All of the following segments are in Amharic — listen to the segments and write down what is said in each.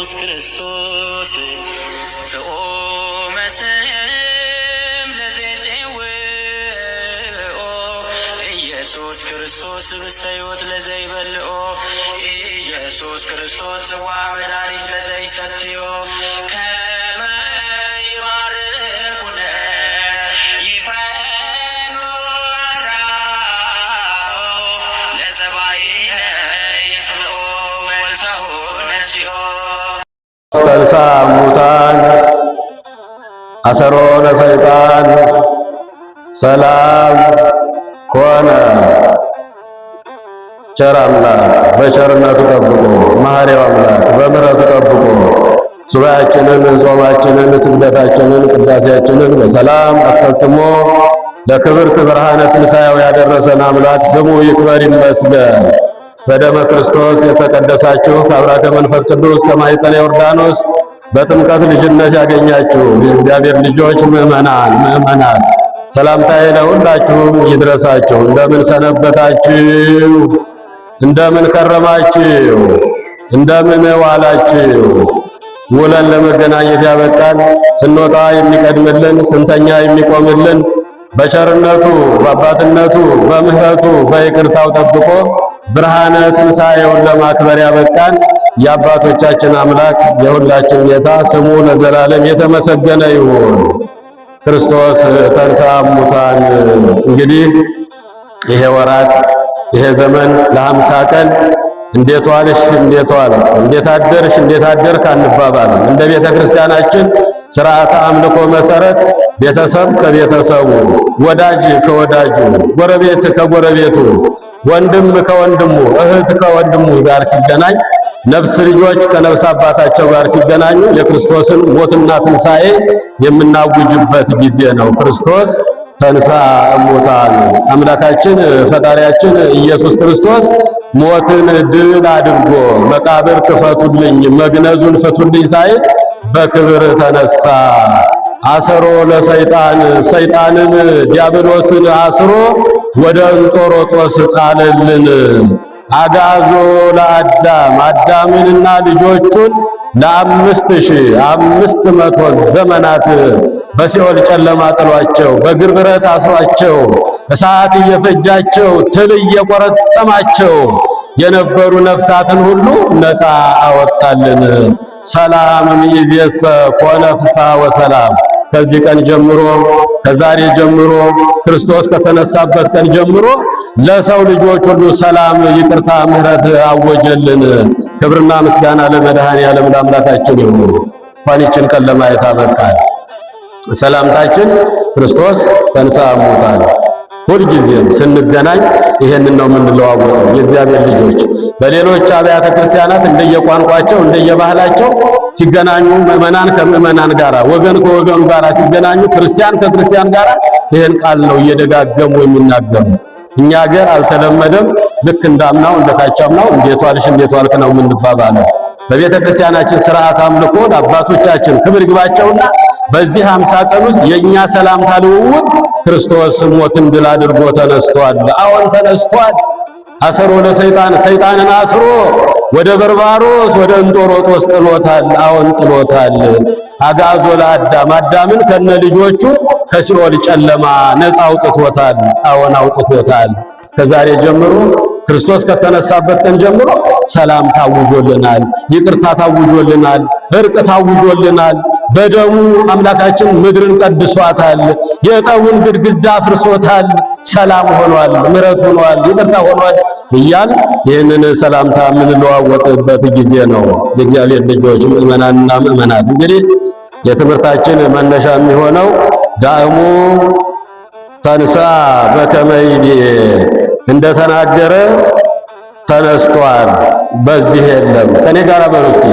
ኢየሱስ ክርስቶስ ፍኦመ ስም ለዘይጼውኦ ኢየሱስ ክርስቶስ ህብስተ ሕይወት ለዘይበልዖ ኢየሱስ ክርስቶስ ጽዋ መድኃኒት ለዘይሰትዮ ከመ ይባርኩነ ይፈኑ አራው ለጸባኢነ ይጽብኦ ወልተሁ ነሲኦ ተንሥአ እሙታን አሰሮ ለሰይጣን ሰላም ኮነ። ቸር አምላክ በቸርነቱ ጠብቆ መሐሪው አምላክ በምሕረቱ ጠብቆ ሱባኤያችንን፣ ጾማችንን፣ ስግደታችንን፣ ቅዳሴያችንን በሰላም አስፈጽሞ ለክብርት ብርሃነ ትንሣኤው ያደረሰን አምላክ ስሙ ይክበር ይመስገን። በደመ ክርስቶስ የተቀደሳችሁ ከአብራከ መንፈስ ቅዱስ ከማኅፀነ ዮርዳኖስ በጥምቀት ልጅነት ያገኛችሁ የእግዚአብሔር ልጆች ምዕመናን፣ ምዕመናት ሰላምታዬ ለሁላችሁም ይድረሳችሁ። እንደምን ሰነበታችሁ? እንደምን ከረማችሁ? እንደምን ዋላችሁ? ውለን ለመገናኘት ያበቃን፣ ስንወጣ የሚቀድምልን፣ ስንተኛ የሚቆምልን፣ በቸርነቱ በአባትነቱ በምሕረቱ በይቅርታው ጠብቆ ብርሃነ ትንሣኤውን ለማክበር ያበቃን የአባቶቻችን አምላክ የሁላችን ጌታ ስሙ ለዘላለም የተመሰገነ ይሁን። ክርስቶስ ተንሥአ እሙታን። እንግዲህ ይሄ ወራት ይሄ ዘመን ለ50 ቀን እንዴት ዋልሽ፣ እንዴት ዋልክ፣ እንዴት አደርሽ፣ እንዴት አደርክ አንባባልም። እንደ ቤተ ክርስቲያናችን ሥርዓተ አምልኮ መሰረት ቤተሰብ ከቤተሰቡ፣ ወዳጅ ከወዳጁ፣ ጎረቤት ከጎረቤቱ፣ ወንድም ከወንድሙ፣ እህት ከወንድሙ ጋር ሲገናኝ፣ ነፍስ ልጆች ከነፍስ አባታቸው ጋር ሲገናኙ የክርስቶስን ሞትና ትንሣኤ የምናውጅበት ጊዜ ነው። ክርስቶስ ተንሥአ እሙታን። አምላካችን ፈጣሪያችን ኢየሱስ ክርስቶስ ሞትን ድል አድርጎ መቃብር ክፈቱልኝ፣ መግነዙን ፍቱልኝ ሳይል በክብር ተነሳ። አሰሮ ለሰይጣን፣ ሰይጣንን ዲያብሎስን አስሮ ወደ እንጦሮጦስ ጣለልን። አጋዞ ለአዳም፣ አዳምንና ልጆቹን ለ5500 ዘመናት በሲኦል ጨለማ ጥሏቸው፣ በእግር ብረት አስሯቸው፣ እሳት እየፈጃቸው፣ ትል እየቆረጠማቸው የነበሩ ነፍሳትን ሁሉ ነፃ አወጣልን። ሰላም እምይእዜሰ ኮነ ፍስሐ ወሰላም። ከዚህ ቀን ጀምሮ ከዛሬ ጀምሮ ክርስቶስ ከተነሳበት ቀን ጀምሮ ለሰው ልጆች ሁሉ ሰላም፣ ይቅርታ፣ ምሕረት አወጀልን። ክብርና ምስጋና ለመድኃኔዓለም ለአምላካችን ይሁን። እንኳን ይህችን ቀን ለማየት አበቃን። ሰላምታችን ክርስቶስ ተንሥአ እሙታን። ሁልጊዜም ስንገናኝ ይሄንን ነው የምንለዋወጠው። የእግዚአብሔር ልጆች በሌሎች አብያተ ክርስቲያናት እንደየቋንቋቸው እንደየባህላቸው ሲገናኙ ምዕመናን ከምዕመናን ጋር፣ ወገን ከወገኑ ጋር ሲገናኙ ክርስቲያን ከክርስቲያን ጋር ይሄን ቃል ነው እየደጋገሙ የሚናገሩ። እኛ ሀገር አልተለመደም። ልክ እንዳምናው እንደታቻምናው እንዴት ዋልሽ እንዴት ዋልክ ነው የምንባባለው። በቤተ ክርስቲያናችን ሥርዓት አምልኮ አባቶቻችን ክብር ይግባቸውና በዚህ 50 ቀን ውስጥ የኛ ሰላምታ ልውውጥ ክርስቶስ ሞትን ድል አድርጎ ተነስቷል። አዎን ተነስቷል። አሰሮ ለሰይጣን፣ ሰይጣንን አስሮ ወደ በርባሮስ ወደ እንጦሮጦስ ጥሎታል። አዎን ጥሎታል። አጋዞ ለአዳም፣ አዳምን ከነ ልጆቹ ከሲኦል ጨለማ ነፃ አውጥቶታል። አዎን አውጥቶታል። ከዛሬ ጀምሮ ክርስቶስ ከተነሳበት ቀን ጀምሮ ሰላም ታውጆልናል፣ ይቅርታ ታውጆልናል፣ እርቅ ታውጆልናል። በደሙ አምላካችን ምድርን ቀድሷታል። የጠቡን ግድግዳ አፍርሶታል። ሰላም ሆኗል፣ ምሕረት ሆኗል፣ ይቅርታ ሆኗል እያል ይህንን ሰላምታ የምንለዋወጥበት ጊዜ ነው። የእግዚአብሔር ልጆች ምዕመናንና ምዕመናት እንግዲህ የትምህርታችን መነሻ የሚሆነው ዳእሙ ተንሥአ በከመ ይቤ፣ እንደተናገረ ተነስቷል፣ በዚህ የለም። ከኔ ጋር በሉ እስቲ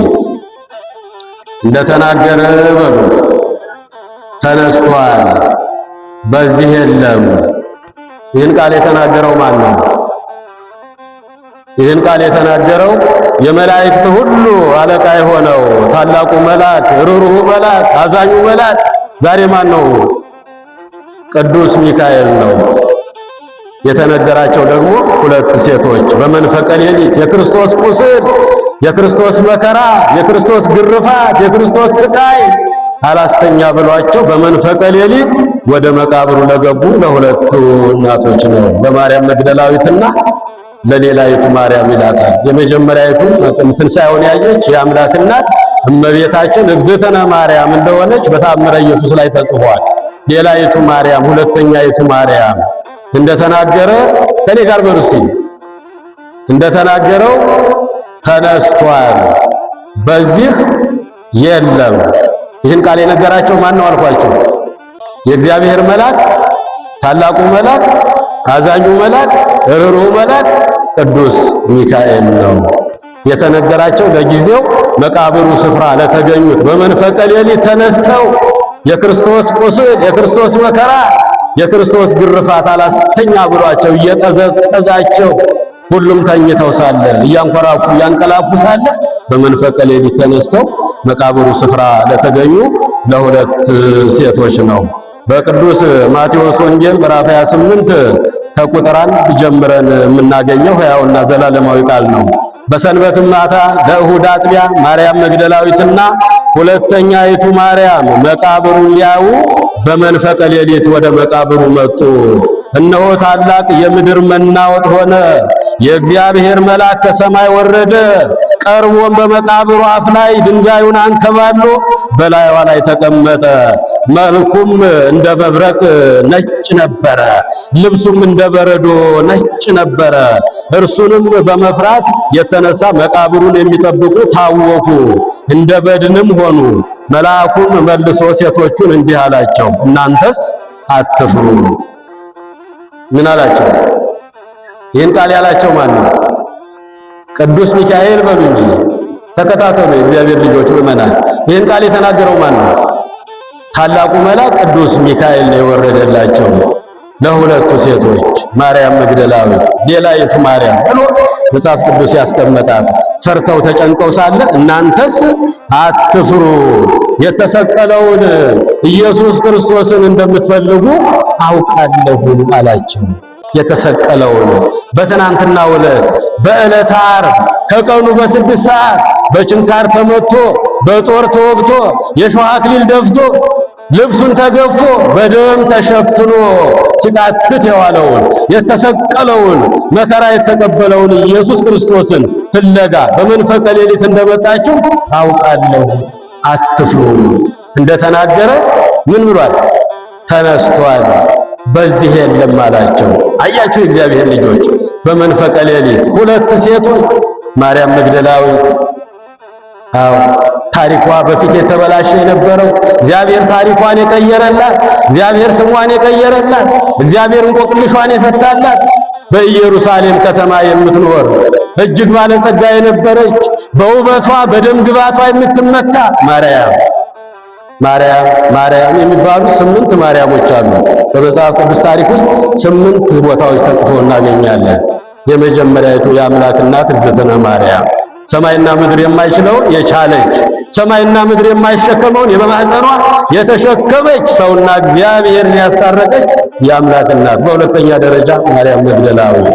እንደተናገረ በሉ። ተነስቷል፣ በዚህ የለም። ይህን ቃል የተናገረው ማን ነው? ይህን ቃል የተናገረው የመላእክት ሁሉ አለቃ የሆነው ታላቁ መልአክ፣ ርኅሩኄ መልአክ፣ አዛኙ መልአክ ዛሬ ማን ነው? ቅዱስ ሚካኤል ነው። የተነገራቸው ደግሞ ሁለት ሴቶች በመንፈቀ ሌሊት የክርስቶስ ቁስል የክርስቶስ መከራ፣ የክርስቶስ ግርፋት፣ የክርስቶስ ስቃይ አላስተኛ ብሏቸው በመንፈቀ ሌሊት ወደ መቃብሩ ለገቡ ለሁለቱ እናቶች ነው፣ ለማርያም መግደላዊትና ለሌላይቱ ማርያም ይላታል። የመጀመሪያይቱ ትንሣኤውን ያየች የአምላክ እናት እመቤታችን እግዝእትነ ማርያም እንደሆነች በታምረ ኢየሱስ ላይ ተጽፏል። ሌላይቱ ማርያም፣ ሁለተኛይቱ ማርያም እንደተናገረ ከኔ ጋር በሩሲ እንደተናገረው ተነስቷል፣ በዚህ የለም። ይህን ቃል የነገራቸው ማን ነው አልኳቸው? የእግዚአብሔር መልአክ፣ ታላቁ መልአክ፣ አዛኙ መልአክ፣ ርኅሩኅ መልአክ ቅዱስ ሚካኤል ነው። የተነገራቸው ለጊዜው መቃብሩ ስፍራ ለተገኙት በመንፈቀ ሌሊት ተነስተው የክርስቶስ ቁስል፣ የክርስቶስ መከራ፣ የክርስቶስ ግርፋት አላስተኛ ብሏቸው እየቀዘቀዛቸው ሁሉም ተኝተው ሳለ እያንኮራፉ እያንቀላፉ ሳለ በመንፈቀ ሌሊት ተነስተው መቃብሩ ስፍራ ለተገኙ ለሁለት ሴቶች ነው። በቅዱስ ማቴዎስ ወንጌል ምዕራፍ 28 ከቁጥር 1 ጀምረን የምናገኘው ሕያውና ዘላለማዊ ቃል ነው። በሰንበትም ማታ ለእሁድ አጥቢያ ማርያም መግደላዊትና ሁለተኛይቱ ማርያም መቃብሩን ሊያዩ በመንፈቀ ሌሊት ወደ መቃብሩ መጡ። እነሆ ታላቅ የምድር መናወጥ ሆነ፣ የእግዚአብሔር መልአክ ከሰማይ ወረደ፣ ቀርቦም በመቃብሩ አፍ ላይ ድንጋዩን አንከባሎ በላይዋ ላይ ተቀመጠ። መልኩም እንደ መብረቅ ነጭ ነበረ፣ ልብሱም እንደ በረዶ ነጭ ነበረ። እርሱንም በመፍራት የተነሳ መቃብሩን የሚጠብቁ ታወኩ፣ እንደ በድንም ሆኑ። መልአኩም መልሶ ሴቶቹን እንዲህ አላቸው፣ እናንተስ አትፍሩ። ምን አላቸው? ይህን ቃል ያላቸው ማን ነው? ቅዱስ ሚካኤል በሉ እንጂ ተከታተሉ። የእግዚአብሔር ልጆች ምእመናን፣ ይህን ቃል የተናገረው ማን ነው? ታላቁ መልአክ ቅዱስ ሚካኤል ነው የወረደላቸው ለሁለቱ ሴቶች ማርያም መግደላዊት፣ ሌላይቱ ማርያም ብሎ መጽሐፍ ቅዱስ ያስቀመጣት። ፈርተው ተጨንቀው ሳለ እናንተስ አትፍሩ፣ የተሰቀለውን ኢየሱስ ክርስቶስን እንደምትፈልጉ አውቃለሁ አላቸው። የተሰቀለውን በትናንትናው ዕለት በዕለተ ዓርብ ከቀኑ በ6 ሰዓት በችንካር ተመቶ በጦር ተወግቶ የሾህ አክሊል ደፍቶ ልብሱን ተገፎ በደም ተሸፍኖ ሲቃትት የዋለውን የተሰቀለውን መከራ የተቀበለውን ኢየሱስ ክርስቶስን ፍለጋ በመንፈቀ ሌሊት እንደመጣችሁ አውቃለሁ፣ አትፍሩ። እንደተናገረ ምን ብሏል? ተነስቷል፣ በዚህ የለም አላቸው። አያችሁ የእግዚአብሔር ልጆች፣ በመንፈቀ ሌሊት ሁለት ሴቶች ማርያም መግደላዊት፣ አዎ ታሪኳ በፊት የተበላሸ የነበረው እግዚአብሔር ታሪኳን የቀየረላት፣ እግዚአብሔር ስሟን የቀየረላት፣ እግዚአብሔር እንቆቅልሿን የፈታላት በኢየሩሳሌም ከተማ የምትኖር እጅግ ባለጸጋ የነበረች በውበቷ በደም ግባቷ የምትመካ ማርያም የሚባሉ 8 ማርያሞች አሉ። በመጽሐፍ ቅዱስ ታሪክ ውስጥ 8 ቦታዎች ተጽፈው እናገኛለን። የመጀመሪያይቱ የአምላክ እናት እግዝእትነ ማርያም ሰማይና ምድር የማይችለውን የቻለች፣ ሰማይና ምድር የማይሸከመውን በማኅፀኗ የተሸከመች፣ ሰውና እግዚአብሔርን ያስታረቀች የአምላክ እናት። በሁለተኛ ደረጃ ማርያም መግደላዊት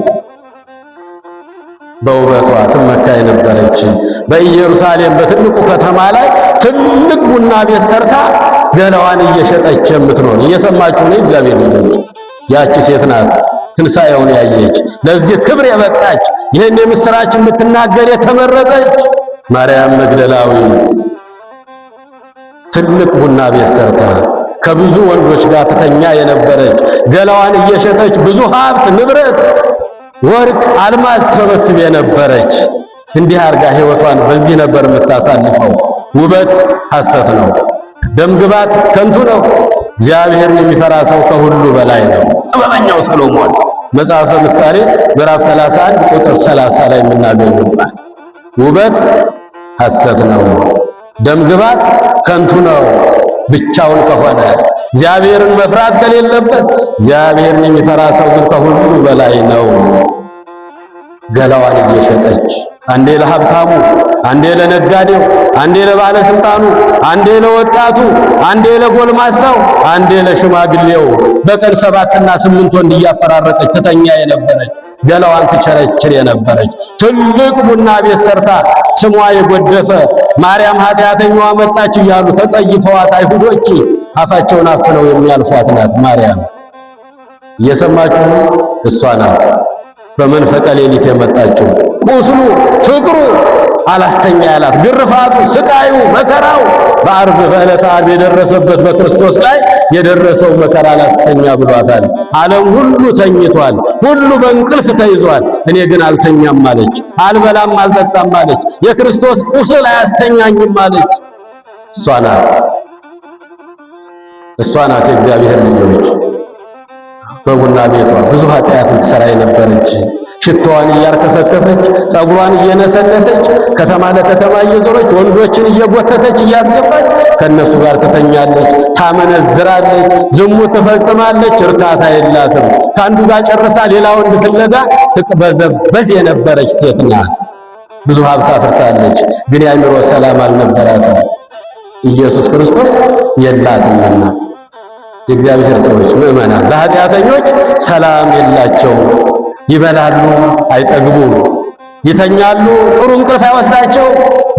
በውበቷ ትመካ የነበረች በኢየሩሳሌም በትልቁ ከተማ ላይ ትልቅ ቡና ቤት ሰርታ ገላዋን እየሸጠች የምትኖር። እየሰማችሁ ነው እግዚአብሔር ልጆች? ያቺ ሴት ናት ትንሣኤውን ያየች፣ ለዚህ ክብር የበቃች፣ ይህን የምሥራች የምትናገር የተመረጠች ማርያም መግደላዊት ትልቅ ቡና ቤት ሰርታ ከብዙ ወንዶች ጋር ትተኛ የነበረች፣ ገላዋን እየሸጠች ብዙ ሀብት ንብረት ወርቅ አልማዝ ተሰበስብ የነበረች፣ እንዲህ አርጋ ሕይወቷን በዚህ ነበር የምታሳልፈው። ውበት ሐሰት ነው፣ ደምግባት ከንቱ ነው። እግዚአብሔርን የሚፈራ ሰው ከሁሉ በላይ ነው። ጥበበኛው ሰሎሞን መጽሐፈ ምሳሌ ምዕራፍ 31 ቁጥር 30 ላይ የምናገኘው ቃል ውበት ሐሰት ነው፣ ደምግባት ከንቱ ነው። ብቻውን ከሆነ እግዚአብሔርን መፍራት ከሌለበት እግዚአብሔርን የሚፈራ ሰው ግን ከሁሉ በላይ ነው። ገላዋን እየሸጠች አንዴ ለሀብታሙ፣ አንዴ ለነጋዴው፣ አንዴ ለባለስልጣኑ፣ አንዴ ለወጣቱ፣ አንዴ ለጎልማሳው፣ አንዴ ለሽማግሌው በቀን 7 እና 8 ወንድ እያፈራረቀች ትተኛ የነበረች ገላዋን ትቸረችር የነበረች ትልቅ ቡና ቤት ሰርታ ስሟ የጎደፈ ማርያም ኃጢአተኛዋ መጣች እያሉ ተጸይፈዋት አይሁዶች አፋቸውን አፍነው የሚያልፏት ናት ማርያም። እየሰማችሁ እሷ ናት በመንፈቀ ሌሊት የመጣችው። ቁስሉ ፍቅሩ አላስተኛ ያላት፣ ግርፋቱ፣ ስቃዩ፣ መከራው በዓርብ በዕለተ ዓርብ የደረሰበት በክርስቶስ ላይ የደረሰው መከራ አላስተኛ ብሏታል። ዓለም ሁሉ ተኝቷል፣ ሁሉ በእንቅልፍ ተይዟል፣ እኔ ግን አልተኛም አለች። አልበላም አልጠጣም አለች። የክርስቶስ ቁስል አያስተኛኝም አለች። እሷ ናት የእግዚአብሔር ልጆች። በቡና ቤቷ ብዙ ኃጢአትን ትሰራ የነበረች ሽቶዋን እያርከፈከፈች ጸጉሯን እየነሰነሰች ከተማ ለከተማ እየዞረች ወንዶችን እየጎተተች እያስገባች ከነሱ ጋር ትተኛለች፣ ታመነዝራለች፣ ዝሙት ትፈጽማለች። እርካታ የላትም። ከአንዱ ጋር ጨርሳ ሌላ ወንድ ፍለጋ ትቅበዘበዝ የነበረች ሴት ናት። ብዙ ሀብት አፍርታለች፣ ግን የአእምሮ ሰላም አልነበራትም። ኢየሱስ ክርስቶስ የላትምና የእግዚአብሔር ሰዎች ምእመናን ለኃጢአተኞች ሰላም የላቸውም። ይበላሉ አይጠግቡም፣ ይተኛሉ ጥሩ እንቅልፍ አይወስዳቸው፣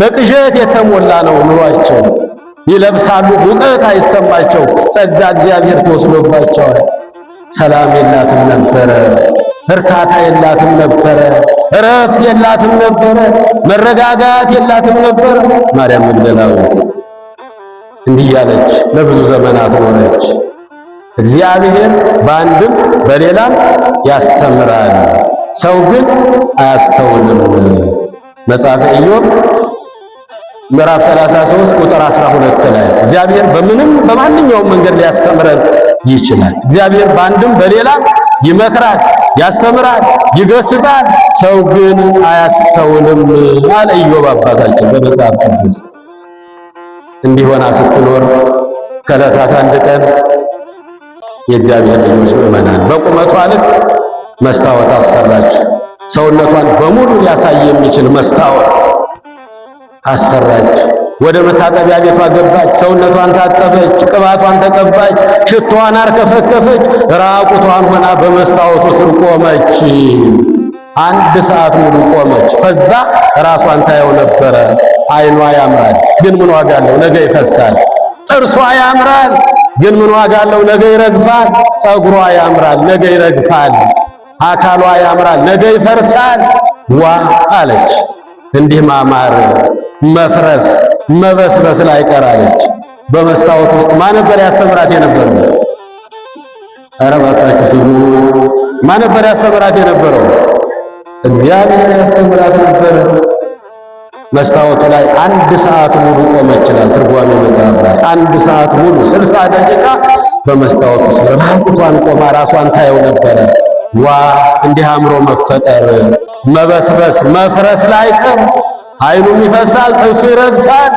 በቅዠት የተሞላ ነው ኑሯቸው። ይለብሳሉ ሙቀት አይሰማቸው፣ ጸጋ እግዚአብሔር ተወስዶባቸዋል። ሰላም የላትም ነበረ፣ እርካታ የላትም ነበረ፣ እረፍት የላትም ነበረ፣ መረጋጋት የላትም ነበረ። ማርያም መግደላዊት እንዲህ ያለች ለብዙ ዘመናት ኖረች። እግዚአብሔር በአንድም በሌላም ያስተምራል፣ ሰው ግን አያስተውልም። መጽሐፈ ኢዮብ ምዕራፍ 33 ቁጥር 12 ላይ እግዚአብሔር በምንም በማንኛውም መንገድ ሊያስተምረን ይችላል። እግዚአብሔር በአንድም በሌላም ይመክራል፣ ያስተምራል፣ ይገስጻል፣ ሰው ግን አያስተውልም አለ ኢዮብ አባታችን በመጽሐፍ ቅዱስ። እንዲሆና ስትኖር ከዕለታት አንድ ቀን የእግዚአብሔር ልጆች ምእመናን በቁመቷ ልክ መስታወት አሰራች። ሰውነቷን በሙሉ ሊያሳይ የሚችል መስታወት አሰራች። ወደ መታጠቢያ ቤቷ ገባች፣ ሰውነቷን ታጠበች፣ ቅባቷን ተቀባች፣ ሽቶዋን አርከፈከፈች፣ ራቁቷን ሆና በመስታወቱ ስር ቆመች። 1 ሰዓት ሙሉ ቆመች። ከዛ ራሷን ታየው ነበረ። ዓይኗ ያምራል፣ ግን ምን ዋጋ አለው? ነገ ይፈሳል። ጥርሷ ያምራል፣ ግን ምን ዋጋ አለው? ነገ ይረግፋል። ጸጉሯ ያምራል፣ ነገ ይረግፋል። አካሏ ያምራል፣ ነገ ይፈርሳል። ዋ አለች። እንዲህ ማማር፣ መፍረስ፣ መበስበስ ላይ ቀራለች። በመስታወት ውስጥ ማን ነበር ያስተምራት የነበረው? ኧረ እባካችሁ ስሙ። ማን ነበር ያስተምራት የነበረው? እግዚአብሔር ያስተምራት ነበር። መስታወቱ ላይ 1 ሰዓት ሙሉ ቆመች ይላል ትርጓሜ መጽሐፍ ላይ። 1 ሰዓት ሙሉ 60 ደቂቃ በመስታወቱ ስር ራቁቷን ቆማ ራሷን ታየው ነበረ። ዋ እንዲህ አምሮ መፈጠር፣ መበስበስ፣ መፍረስ ላይ ቀር። ዓይኑም ይፈሳል፣ ጥርሱ ይረግፋል፣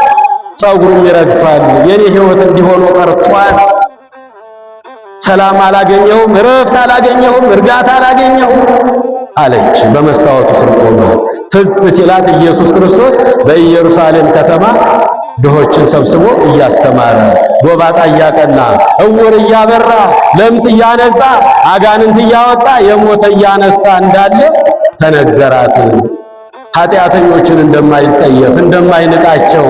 ጸጉሩም ይረግፋል። የኔ ሕይወት እንዲሆኖ ቀርቷል። ሰላም አላገኘሁም፣ እረፍት አላገኘሁም፣ እርጋታ አላገኘሁም አለች በመስታወቱ ስር ቆማ። ትዝ ሲላት ኢየሱስ ክርስቶስ በኢየሩሳሌም ከተማ ድሆችን ሰብስቦ እያስተማረ፣ ጎባጣ እያቀና፣ እውር እያበራ፣ ለምጽ እያነጻ፣ አጋንንት እያወጣ፣ የሞተ እያነሳ እንዳለ ተነገራት። ኃጢአተኞችን እንደማይጸየፍ እንደማይንቃቸው፣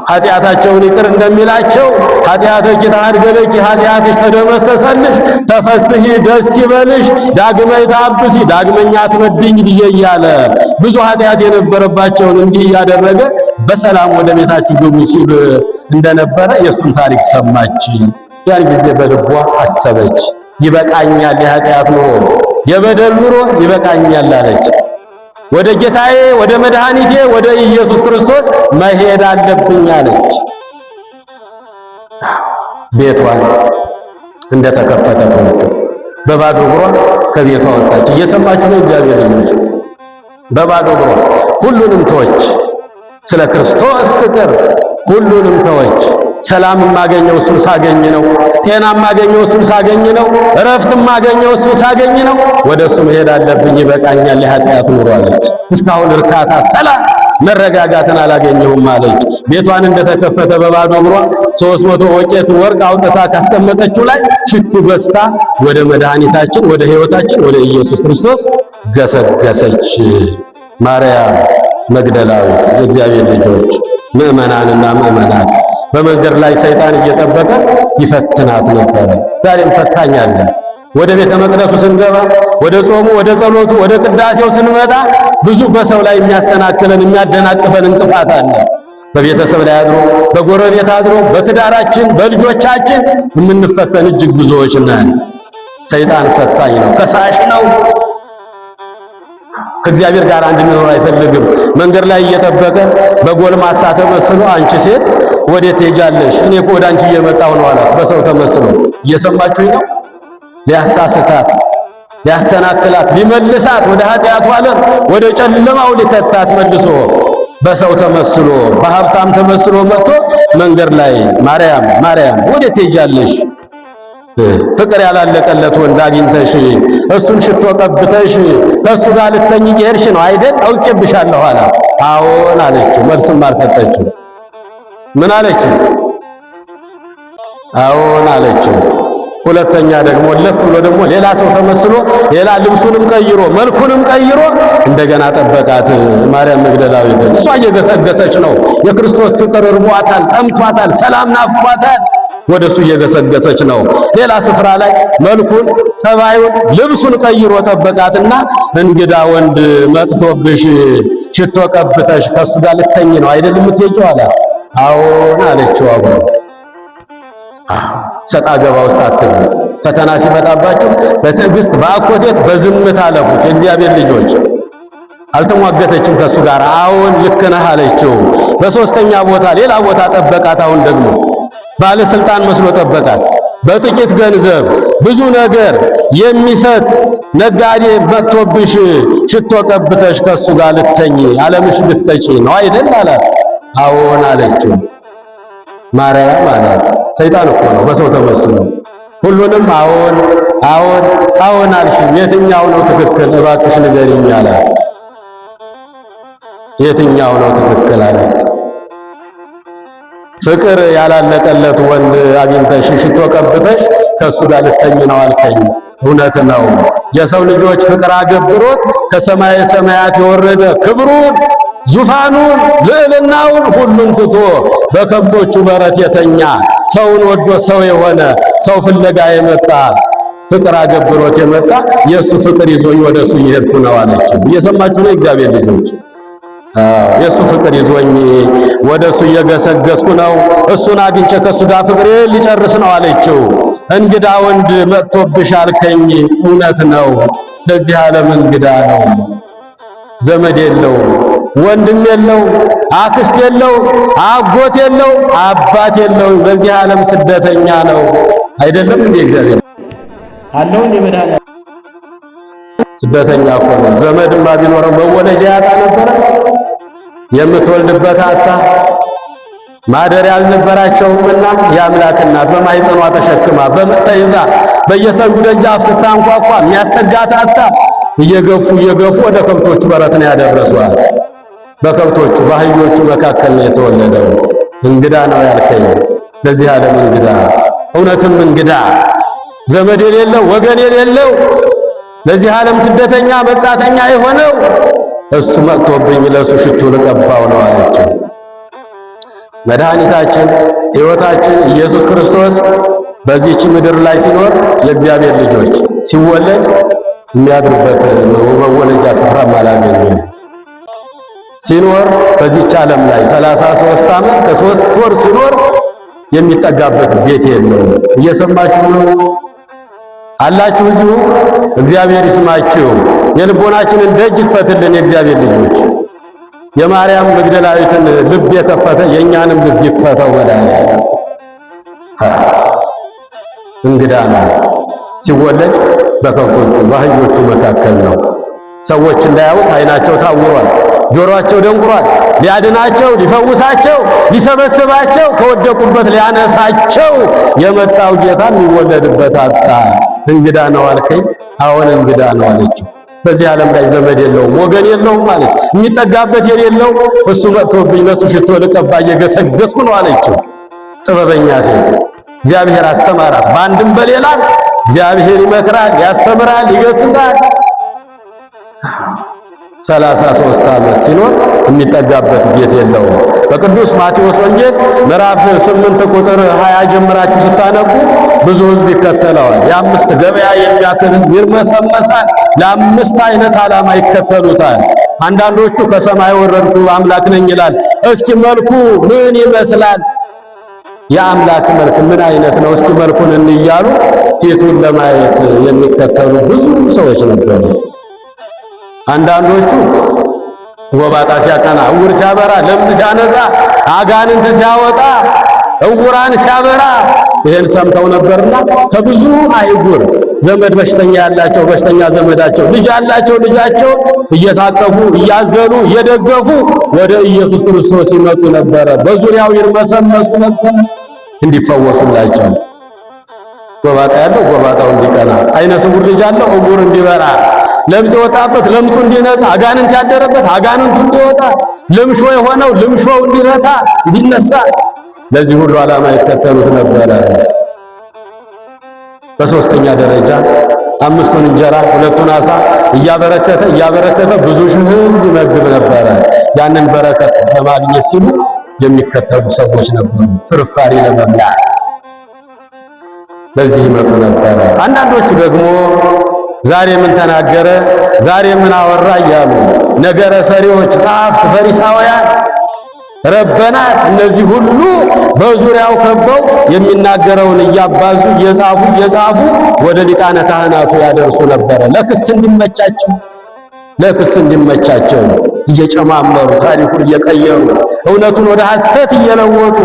ኃጢአታቸውን ይቅር እንደሚላቸው ኃጢአትኪ ተአድገለኪ ኃጢአትሽ ተደመሰሰልሽ፣ ተፈስሒ ደስ ይበልሽ፣ ዳግመ ታብሲ ዳግመኛ አትበድኝ ልጄ እያለ ብዙ ኃጢአት የነበረባቸውን እንዲህ እያደረገ በሰላም ወደ ቤታችሁ ግቡ ሲል እንደነበረ የእሱን ታሪክ ሰማች። ያን ጊዜ በልቧ አሰበች፣ ይበቃኛል፣ የኃጢአት ኑሮ የበደል ኑሮ ይበቃኛል አለች። ወደ ጌታዬ ወደ መድኃኒቴ ወደ ኢየሱስ ክርስቶስ መሄድ አለብኝ አለች። ቤቷን እንደተከፈተ ቆንጆ በባዶ እግሯ ከቤቷ ወጣች። እየሰማችሁ ነው እግዚአብሔር ልጆች? በባዶ እግሯ ሁሉንም ተወች። ስለ ክርስቶስ ፍቅር ሁሉንም ተወች። ሰላም የማገኘው እሱን ሳገኝ ነው። ጤና የማገኘው እሱን ሳገኝ ነው። እረፍት የማገኘው እሱን ሳገኝ ነው። ወደ እሱ መሄድ አለብኝ፣ ይበቃኛል የኃጢአት ኑሮ አለች። እስካሁን እርካታ፣ ሰላም መረጋጋትን አላገኘሁም አለች። ቤቷን እንደተከፈተ በባዶ እግሯ 300 ወቄት ወርቅ አውጥታ ካስቀመጠችው ላይ ሽቱ ገዝታ ወደ መድኃኒታችን ወደ ሕይወታችን ወደ ኢየሱስ ክርስቶስ ገሰገሰች። ማርያም መግደላዊት የእግዚአብሔር ልጆች ምእመናንና ምእመናት በመንገድ ላይ ሰይጣን እየጠበቀ ይፈትናት ነበር። ዛሬም ፈታኝ አለ። ወደ ቤተ መቅደሱ ስንገባ፣ ወደ ጾሙ፣ ወደ ጸሎቱ፣ ወደ ቅዳሴው ስንመጣ ብዙ በሰው ላይ የሚያሰናክለን የሚያደናቅፈን እንቅፋት አለ። በቤተሰብ ላይ አድሮ፣ በጎረቤት አድሮ፣ በትዳራችን በልጆቻችን የምንፈተን እጅግ ብዙዎች ነን። ሰይጣን ፈታኝ ነው፣ ከሳሽ ነው። ከእግዚአብሔር ጋር እንድንኖር አይፈልግም። መንገድ ላይ እየጠበቀ በጎልማሳ ተመስሎ አንቺ ሴት ወዴት ትሄጃለሽ? እኔ እኮ ወደ አንቺ እየመጣሁ ነው አላት። በሰው ተመስሎ እየሰማችሁኝ ነው? ሊያሳስታት፣ ሊያሰናክላት፣ ሊመልሳት ወደ ኃጢአቱ ዓለም ወደ ጨለማው ሊከታት መልሶ በሰው ተመስሎ በሀብታም ተመስሎ መጥቶ መንገድ ላይ ማርያም ማርያም ወዴት ትሄጃለሽ? ፍቅር ያላለቀለት ወንድ አግኝተሽ እሱን ሽቶ ቀብተሽ ከሱ ጋር ልተኝ እየሄድሽ ነው አይደል? አውቄብሻለሁ አላት። አዎን አለችው። መልስም አልሰጠችው። ምን አለችው? አዎን አለችው። ሁለተኛ ደግሞ ለፍ ብሎ ደግሞ ሌላ ሰው ተመስሎ ሌላ ልብሱንም ቀይሮ መልኩንም ቀይሮ እንደገና ጠበቃት። ማርያም መግደላዊትን እሷ እየገሰገሰች ነው። የክርስቶስ ፍቅር እርቧታል፣ ጠምቷታል፣ ሰላም ናፍቋታል። ወደሱ እየገሰገሰች ነው። ሌላ ስፍራ ላይ መልኩን፣ ጠባዩን፣ ልብሱን ቀይሮ ጠበቃትና እንግዳ ወንድ መጥቶብሽ ሽቶ ቀብተሽ ከሱ ጋር ልተኝ ነው አይደል የምትሄጂው አላት። አዎን አለችው። አሁን ሰጣ ገባ ውስጥ አትግቡ። ፈተና ሲመጣባችሁ በትዕግስት በአኮቴት በዝምታ አለፉት። የእግዚአብሔር ልጆች አልተሟገተችም ከሱ ጋር። አዎን ልክ ነህ አለችው። በሶስተኛ ቦታ ሌላ ቦታ ጠበቃት። አሁን ደግሞ ባለስልጣን መስሎ ጠበቃት። በጥቂት ገንዘብ ብዙ ነገር የሚሰጥ ነጋዴ መጥቶብሽ ሽቶ ቀብተሽ ከሱ ጋር ልተኝ ዓለምሽ ልትቀጪ ነው አይደል አላት። አዎን አለችው። ማርያም አላት። ሰይጣን እኮ ነው በሰው ተመስሎ ሁሉንም አዎን አዎን አዎን አልሽ። የትኛው ነው ትክክል እባክሽ ንገሪኝ አላት። የትኛው ነው ትክክል አላት። ፍቅር ያላለቀለት ወንድ አግኝተሽ ሽቶ ቀብተሽ ከሱ ጋር ልተኝ ነው አልከኝ። እውነት ነው። የሰው ልጆች ፍቅር አገብሮት ከሰማየ ሰማያት የወረደ ክብሩን፣ ዙፋኑን፣ ልዕልናውን ሁሉን ትቶ በከብቶቹ በረት የተኛ ሰውን ወዶ ሰው የሆነ ሰው ፍለጋ የመጣ ፍቅር አገብሮት የመጣ የእሱ ፍቅር ይዞኝ ወደሱ እየሄድኩ ነው አለችው። እየሰማችሁ ነው እግዚአብሔር ልጆች? የእሱ ፍቅር ይዞኝ ወደሱ እየገሰገስኩ ነው። እሱን አግኝቼ ከሱ ጋር ፍቅሬ ሊጨርስ ነው አለችው። እንግዳ ወንድ መጥቶብሽ አልከኝ። እውነት ነው። ለዚህ ዓለም እንግዳ ነው። ዘመድ የለው፣ ወንድም የለው፣ አክስት የለው፣ አጎት የለው፣ አባት የለው። በዚህ ዓለም ስደተኛ ነው። አይደለም እንዴ? እግዚአብሔር አለው ይመዳል። ስደተኛ እኮ ነው። ዘመድማ ቢኖረው መወለጃ ያጣ ነበረ። የምትወልድበት አጣ። ማደሪያ አልነበራቸውምና የአምላክ እናት በማኅፀኗ ተሸክማ በምትይዛ በየሰርጉ ደጃፍ ስታንኳኳ የሚያስጠጋት አጣ። እየገፉ ወደ ከብቶቹ በረት ነው ያደረሷል። በከብቶቹ በአህዮቹ መካከል ነው የተወለደው። እንግዳ ነው ያልከኝ፣ ለዚህ ዓለም እንግዳ፣ እውነትም እንግዳ፣ ዘመድ የሌለው ወገን የሌለው ለዚህ ዓለም ስደተኛ መጻተኛ የሆነው እሱ መጥቶብኝ ለሱ ሽቱ ልቀባው ነው አለችው። መድኃኒታችን ሕይወታችን ኢየሱስ ክርስቶስ በዚህች ምድር ላይ ሲኖር የእግዚአብሔር ልጆች ሲወለድ የሚያድርበት መወለጃ ስፍራም አላገኘም። ሲኖር በዚህች ዓለም ላይ 33 ዓመት ከ3 ወር ሲኖር የሚጠጋበት ቤት የለውም። እየሰማችሁ ነው አላችሁ እዚሁ። እግዚአብሔር ይስማችሁ። የልቦናችንን ደጅ ይክፈትልን። የእግዚአብሔር ልጆች የማርያም መግደላዊትን ልብ የከፈተ የእኛንም ልብ ይክፈተው። መድኃኒዓለም እንግዳ ነው። ሲወለድ በከብቶቹ በአህዮቹ መካከል ነው። ሰዎች እንዳያዩት ዓይናቸው ታውሯል፣ ጆሮአቸው ደንቁሯል። ሊያድናቸው፣ ሊፈውሳቸው፣ ሊሰበስባቸው ከወደቁበት ሊያነሳቸው የመጣው ጌታ የሚወለድበት አጣ። እንግዳ ነው አልከኝ? አዎን እንግዳ ነው አለችው። በዚህ ዓለም ላይ ዘመድ የለውም፣ ወገን የለውም ማለት የሚጠጋበት የሌለው እሱ መጥቶብኝ ለሱ ሽቶ ልቀባ እየገሰገስኩ ነው አለችው። ጥበበኛ ሴት እግዚአብሔር አስተማራት። በአንድም በሌላ እግዚአብሔር ይመክራል፣ ያስተምራል፣ ይገስጻል። 33 ዓመት ሲኖር የሚጠጋበት ቤት የለውም። በቅዱስ ማቴዎስ ወንጌል ምዕራፍ 8 ቁጥር 20 ጀምራችሁ ስታነቡ ብዙ ሕዝብ ይከተለዋል። የአምስት ገበያ የሚያክል ሕዝብ ይርመሰመሳል። ለአምስት አይነት ዓላማ ይከተሉታል። አንዳንዶቹ ከሰማይ ወረድኩ አምላክ ነኝ ይላል። እስኪ መልኩ ምን ይመስላል? የአምላክ መልክ ምን አይነት ነው? እስኪ መልኩን እንያሉ ፊቱን ለማየት የሚከተሉ ብዙ ሰዎች ነበሩ። አንዳንዶቹ ጎባጣ ሲያቀና፣ ዕውር ሲያበራ፣ ለምጽ ሲያነጻ፣ አጋንንት ሲያወጣ፣ ዕውራን ሲያበራ ይሄን ሰምተው ነበርና ከብዙ አይጉር ዘመድ በሽተኛ ያላቸው በሽተኛ ዘመዳቸው፣ ልጅ ያላቸው ልጃቸው እየታቀፉ እያዘኑ እየደገፉ ወደ ኢየሱስ ክርስቶስ ይመጡ ነበረ። በዙሪያው ይርመሰመሱ ነበር እንዲፈወሱላቸው። ጎባጣ ያለው ጎባጣው እንዲቀና፣ አይነ ስውር ልጅ ያለው ዕውር እንዲበራ፣ ለምጽ የወጣበት ለምጹ እንዲነጻ፣ አጋንንት ያደረበት አጋንንቱ እንዲወጣ፣ ልምሾ የሆነው ልምሾው እንዲረታ እንዲነሳ፣ ለዚህ ሁሉ ዓላማ ይከተሉት ነበረ። በሶስተኛ ደረጃ 5ቱን እንጀራ 2ቱን ዓሣ እያበረከተ ብዙ ሺህ ሕዝብ ይመግብ ነበረ። ያንን በረከት ለማግኘት ሲሉ የሚከተሉ ሰዎች ነበሩ፣ ፍርፋሪ ለመብላት በዚህ ይመጡ ነበረ። አንዳንዶቹ ደግሞ ዛሬ ምን ተናገረ፣ ዛሬ ምን አወራ እያሉ ነገረ ሰሪዎች፣ ጸሐፍት፣ ፈሪሳውያን፣ ረበናት እነዚህ ሁሉ በዙሪያው ከበው የሚናገረውን እያባዙ እየጻፉ ወደ ሊቃነ ካህናቱ ያደርሱ ነበረ። ለክስ እንዲመቻቸው እየጨማመሩ ታሪኩን እየቀየሩ እውነቱን ወደ ሐሰት እየለወጡ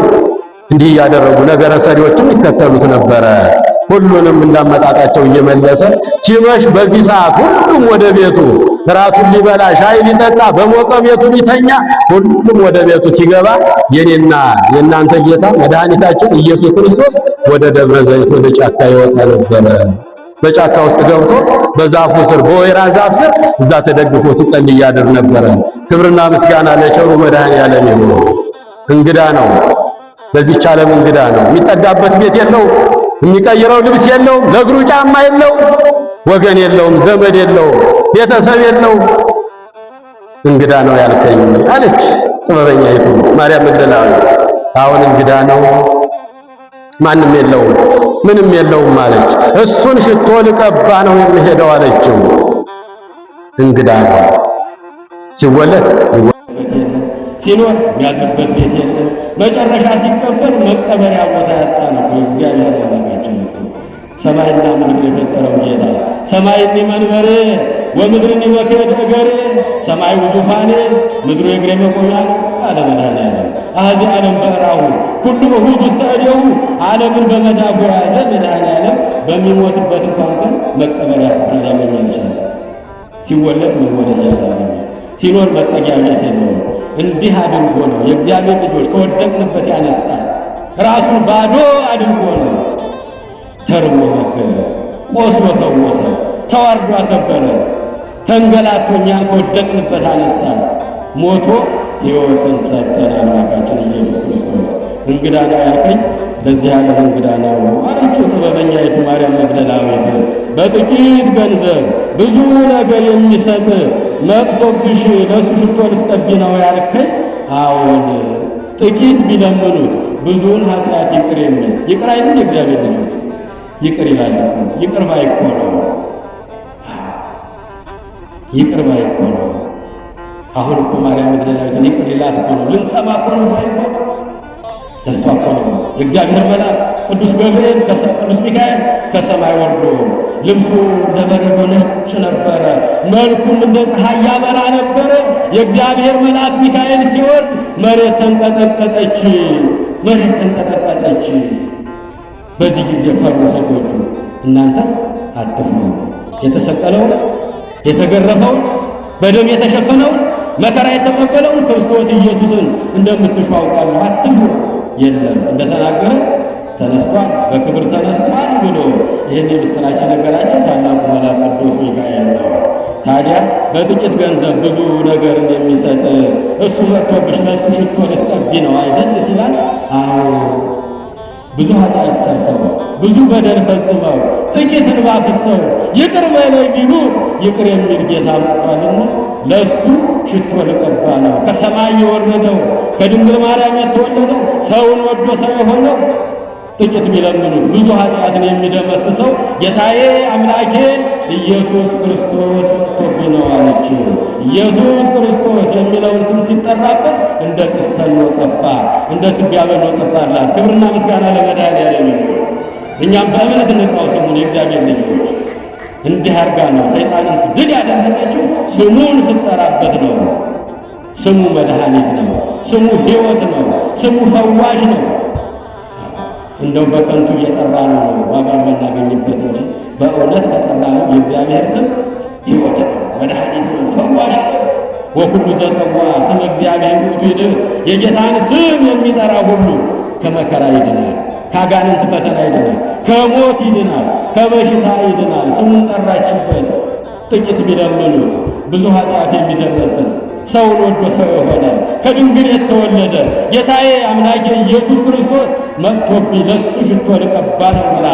እንዲህ እያደረጉ ነገረ ሰሪዎችም ይከተሉት ነበረ። ሁሉንም እንዳመጣጣቸው እየመለሰ ሲመሽ በዚህ ሰዓት ሁሉም ወደ ቤቱ ራቱን ሊበላ ሻይ ሊጠጣ በሞቀ ቤቱ ሊተኛ ሁሉም ወደ ቤቱ ሲገባ የኔና የእናንተ ጌታ መድኃኒታችን ኢየሱስ ክርስቶስ ወደ ደብረ ዘይት ወደ ጫካ ይወጣ ነበረ። በጫካ ውስጥ ገብቶ በዛፉ ስር በወይራ ዛፍ ስር እዛ ተደግፎ ሲጸልይ ያድር ነበረ። ክብርና ምስጋና ለቸሩ መድኃኔዓለም ይሁን። እንግዳ ነው፣ በዚህች ዓለም እንግዳ ነው። የሚጠጋበት ቤት የለው፣ የሚቀይረው ልብስ የለው፣ ለእግሩ ጫማ የለው፣ ወገን የለውም፣ ዘመድ የለውም፣ ቤተሰብ የለው። እንግዳ ነው ያልከኝ አለች ጥበበኛይቱ ማርያም መግደላዊት። አሁን እንግዳ ነው፣ ማንም የለውም፣ ምንም የለውም አለች። እሱን ሽቶ ልቀባ ነው የሚሄደው አለችው። እንግዳ ነው። ሲወለድ ሲኖር የሚያድርበት ቤት የለም። መጨረሻ ሲቀበር መቀበሪያ ቦታ ያጣ ነው። እግዚአብሔር ያላጋችን ሰማይና ምድር የፈጠረው ጌታ ሰማይኒ መንበሬ ወምድርኒ መክየድ እገሬ ሰማዩ ዙፋኔ ምድሩ የእግሬ መቆሚያ አለ መድኃኔዓለም። አዚ ዓለም በእራሁ ሁሉ በሁሉ ውስጥ እዴሁ ዓለምን በመዳፉ የያዘ መድኃኔዓለም በሚሞትበት እንኳን ቀን መቀበሪያ ስፍራ ሊያገኝ ይችላል። ሲወለድ መወለጃ ያገኛል። ሲኖር መጠጊያ ቤት የለውም። እንዲህ አድርጎ ነው የእግዚአብሔር ልጆች ከወደቅንበት ያነሳ። ራሱን ባዶ አድርጎ ነው ተርቦ መገበ፣ ቆስሎ ፈወሰ፣ ተዋርዶ አከበረ፣ ተንገላቶ እኛን ከወደቅንበት አነሳ። ሞቶ ሕይወትን ሰጠን አምላካችን ኢየሱስ ክርስቶስ። እንግዳ ነው ያልከኝ በዚህ ዓለም እንግዳ ነው አለችው ጥበበኛይቱ ማርያም መግደላዊት። በጥቂት ገንዘብ ብዙ ነገር የሚሰጥ መጥቶብሽ ለሱ ሽቶ ልትቀቢ ነው ያልከኝ? አዎን፣ ጥቂት ቢለምኑት ብዙውን ኃጢአት ይቅር የሚል ይቅር አይልም። የእግዚአብሔር ልጆች ይቅር ይላል። ይቅር ባይ እኮ ነው። ይቅር ባይ እኮ ነው። አሁን እኮ ማርያም መግደላዊትን ይቅር ይላት እኮ ነው። ልንሰማ እኮ ነው። ታሪኳ ለእሷ እኮ ነው የእግዚአብሔር መልአክ ቅዱስ ገብርኤል ቅዱስ ሚካኤል ከሰማይ ወርዶ ልብሱ እንደ በረዶ ነጭ ነበረ፣ መልኩም እንደ ፀሐይ ያበራ ነበረ። የእግዚአብሔር መልአክ ሚካኤል ሲወርድ መሬት ተንቀጠቀጠች፣ መሬት ተንቀጠቀጠች። በዚህ ጊዜ ፈሩ ሴቶቹ። እናንተስ አትፍሩ፣ የተሰቀለውን የተገረፈውን በደም የተሸፈነውን መከራ የተቀበለውን ክርስቶስ ኢየሱስን እንደምትሹ አውቃለሁ፣ አትፍሩ። የለም እንደተናገረ ተነስቷል፣ በክብር ተነስቷል ብሎ ይህን የምስራች ነገራቸው ታላቁ መልአክ ቅዱስ ሚካኤል ነው። ታዲያ በጥቂት ገንዘብ ብዙ ነገርን የሚሰጥ እሱ መጥቶብሽ ለእሱ ሽቶ ልትቀቢ ነው አይደል ሲላል፣ አዎ ብዙ ኃጢአት ሰርተው ብዙ በደል ፈጽመው ጥቂት እንባ አፍስሰው ይቅር በለኝ ቢሉ ይቅር የሚል ጌታ መጥቷልና ለእሱ ሽቶ ልቀባ ነው። ከሰማይ የወረደው ከድንግል ማርያም የተወለደው ሰውን ወዶ ሰው የሆነው ጥቂት ቢለምኑት ብዙ ኃጢአትን የሚደመስሰው ጌታዬ አምላኬ ኢየሱስ ክርስቶስ መጥቶብኝ ነው አለችው። ኢየሱስ ክርስቶስ የሚለውን ስም ሲጠራበት እንደ ጢስ ተኖ ጠፋ፣ እንደ ትቢያ በኖ ጠፋላት። ክብርና ምስጋና ለመድኃኒዓለም ይሁን። እኛም በእምነት እንጥራው ስሙን። የእግዚአብሔር ልጆች እንዲህ አድርጋ ነው ሰይጣንን ድል ያደረገችው። ስሙን ስጠራበት ነው። ስሙ መድኃኒት ነው። ስሙ ሕይወት ነው። ስሙ ፈዋሽ ነው። እንደው በከንቱ እየጠራ ነው ዋጋ የምናገኝበት እንጂ በእውነት ከጠራ ነው የእግዚአብሔር ስም ሕይወት ነው፣ መድኃኒት ነው፣ ፈዋሽ ነው። ወኩሉ ዘጸዋ ስም እግዚአብሔር ውእቱ ይድኅን፣ የጌታን ስም የሚጠራ ሁሉ ከመከራ ይድናል፣ ከአጋንንት ፈተና ይድናል፣ ከሞት ይድናል፣ ከበሽታ ይድናል። ስሙን ጠራችበት። ጥቂት ቢለምኑት ብዙ ኃጢአት የሚደመሰስ ሰውን ወዶ ሰው የሆነ ከድንግል የተወለደ ጌታዬ አምላኬ ኢየሱስ ክርስቶስ መጥቶብኝ ለሱ ሽቶ ልቀባ ነው ብላ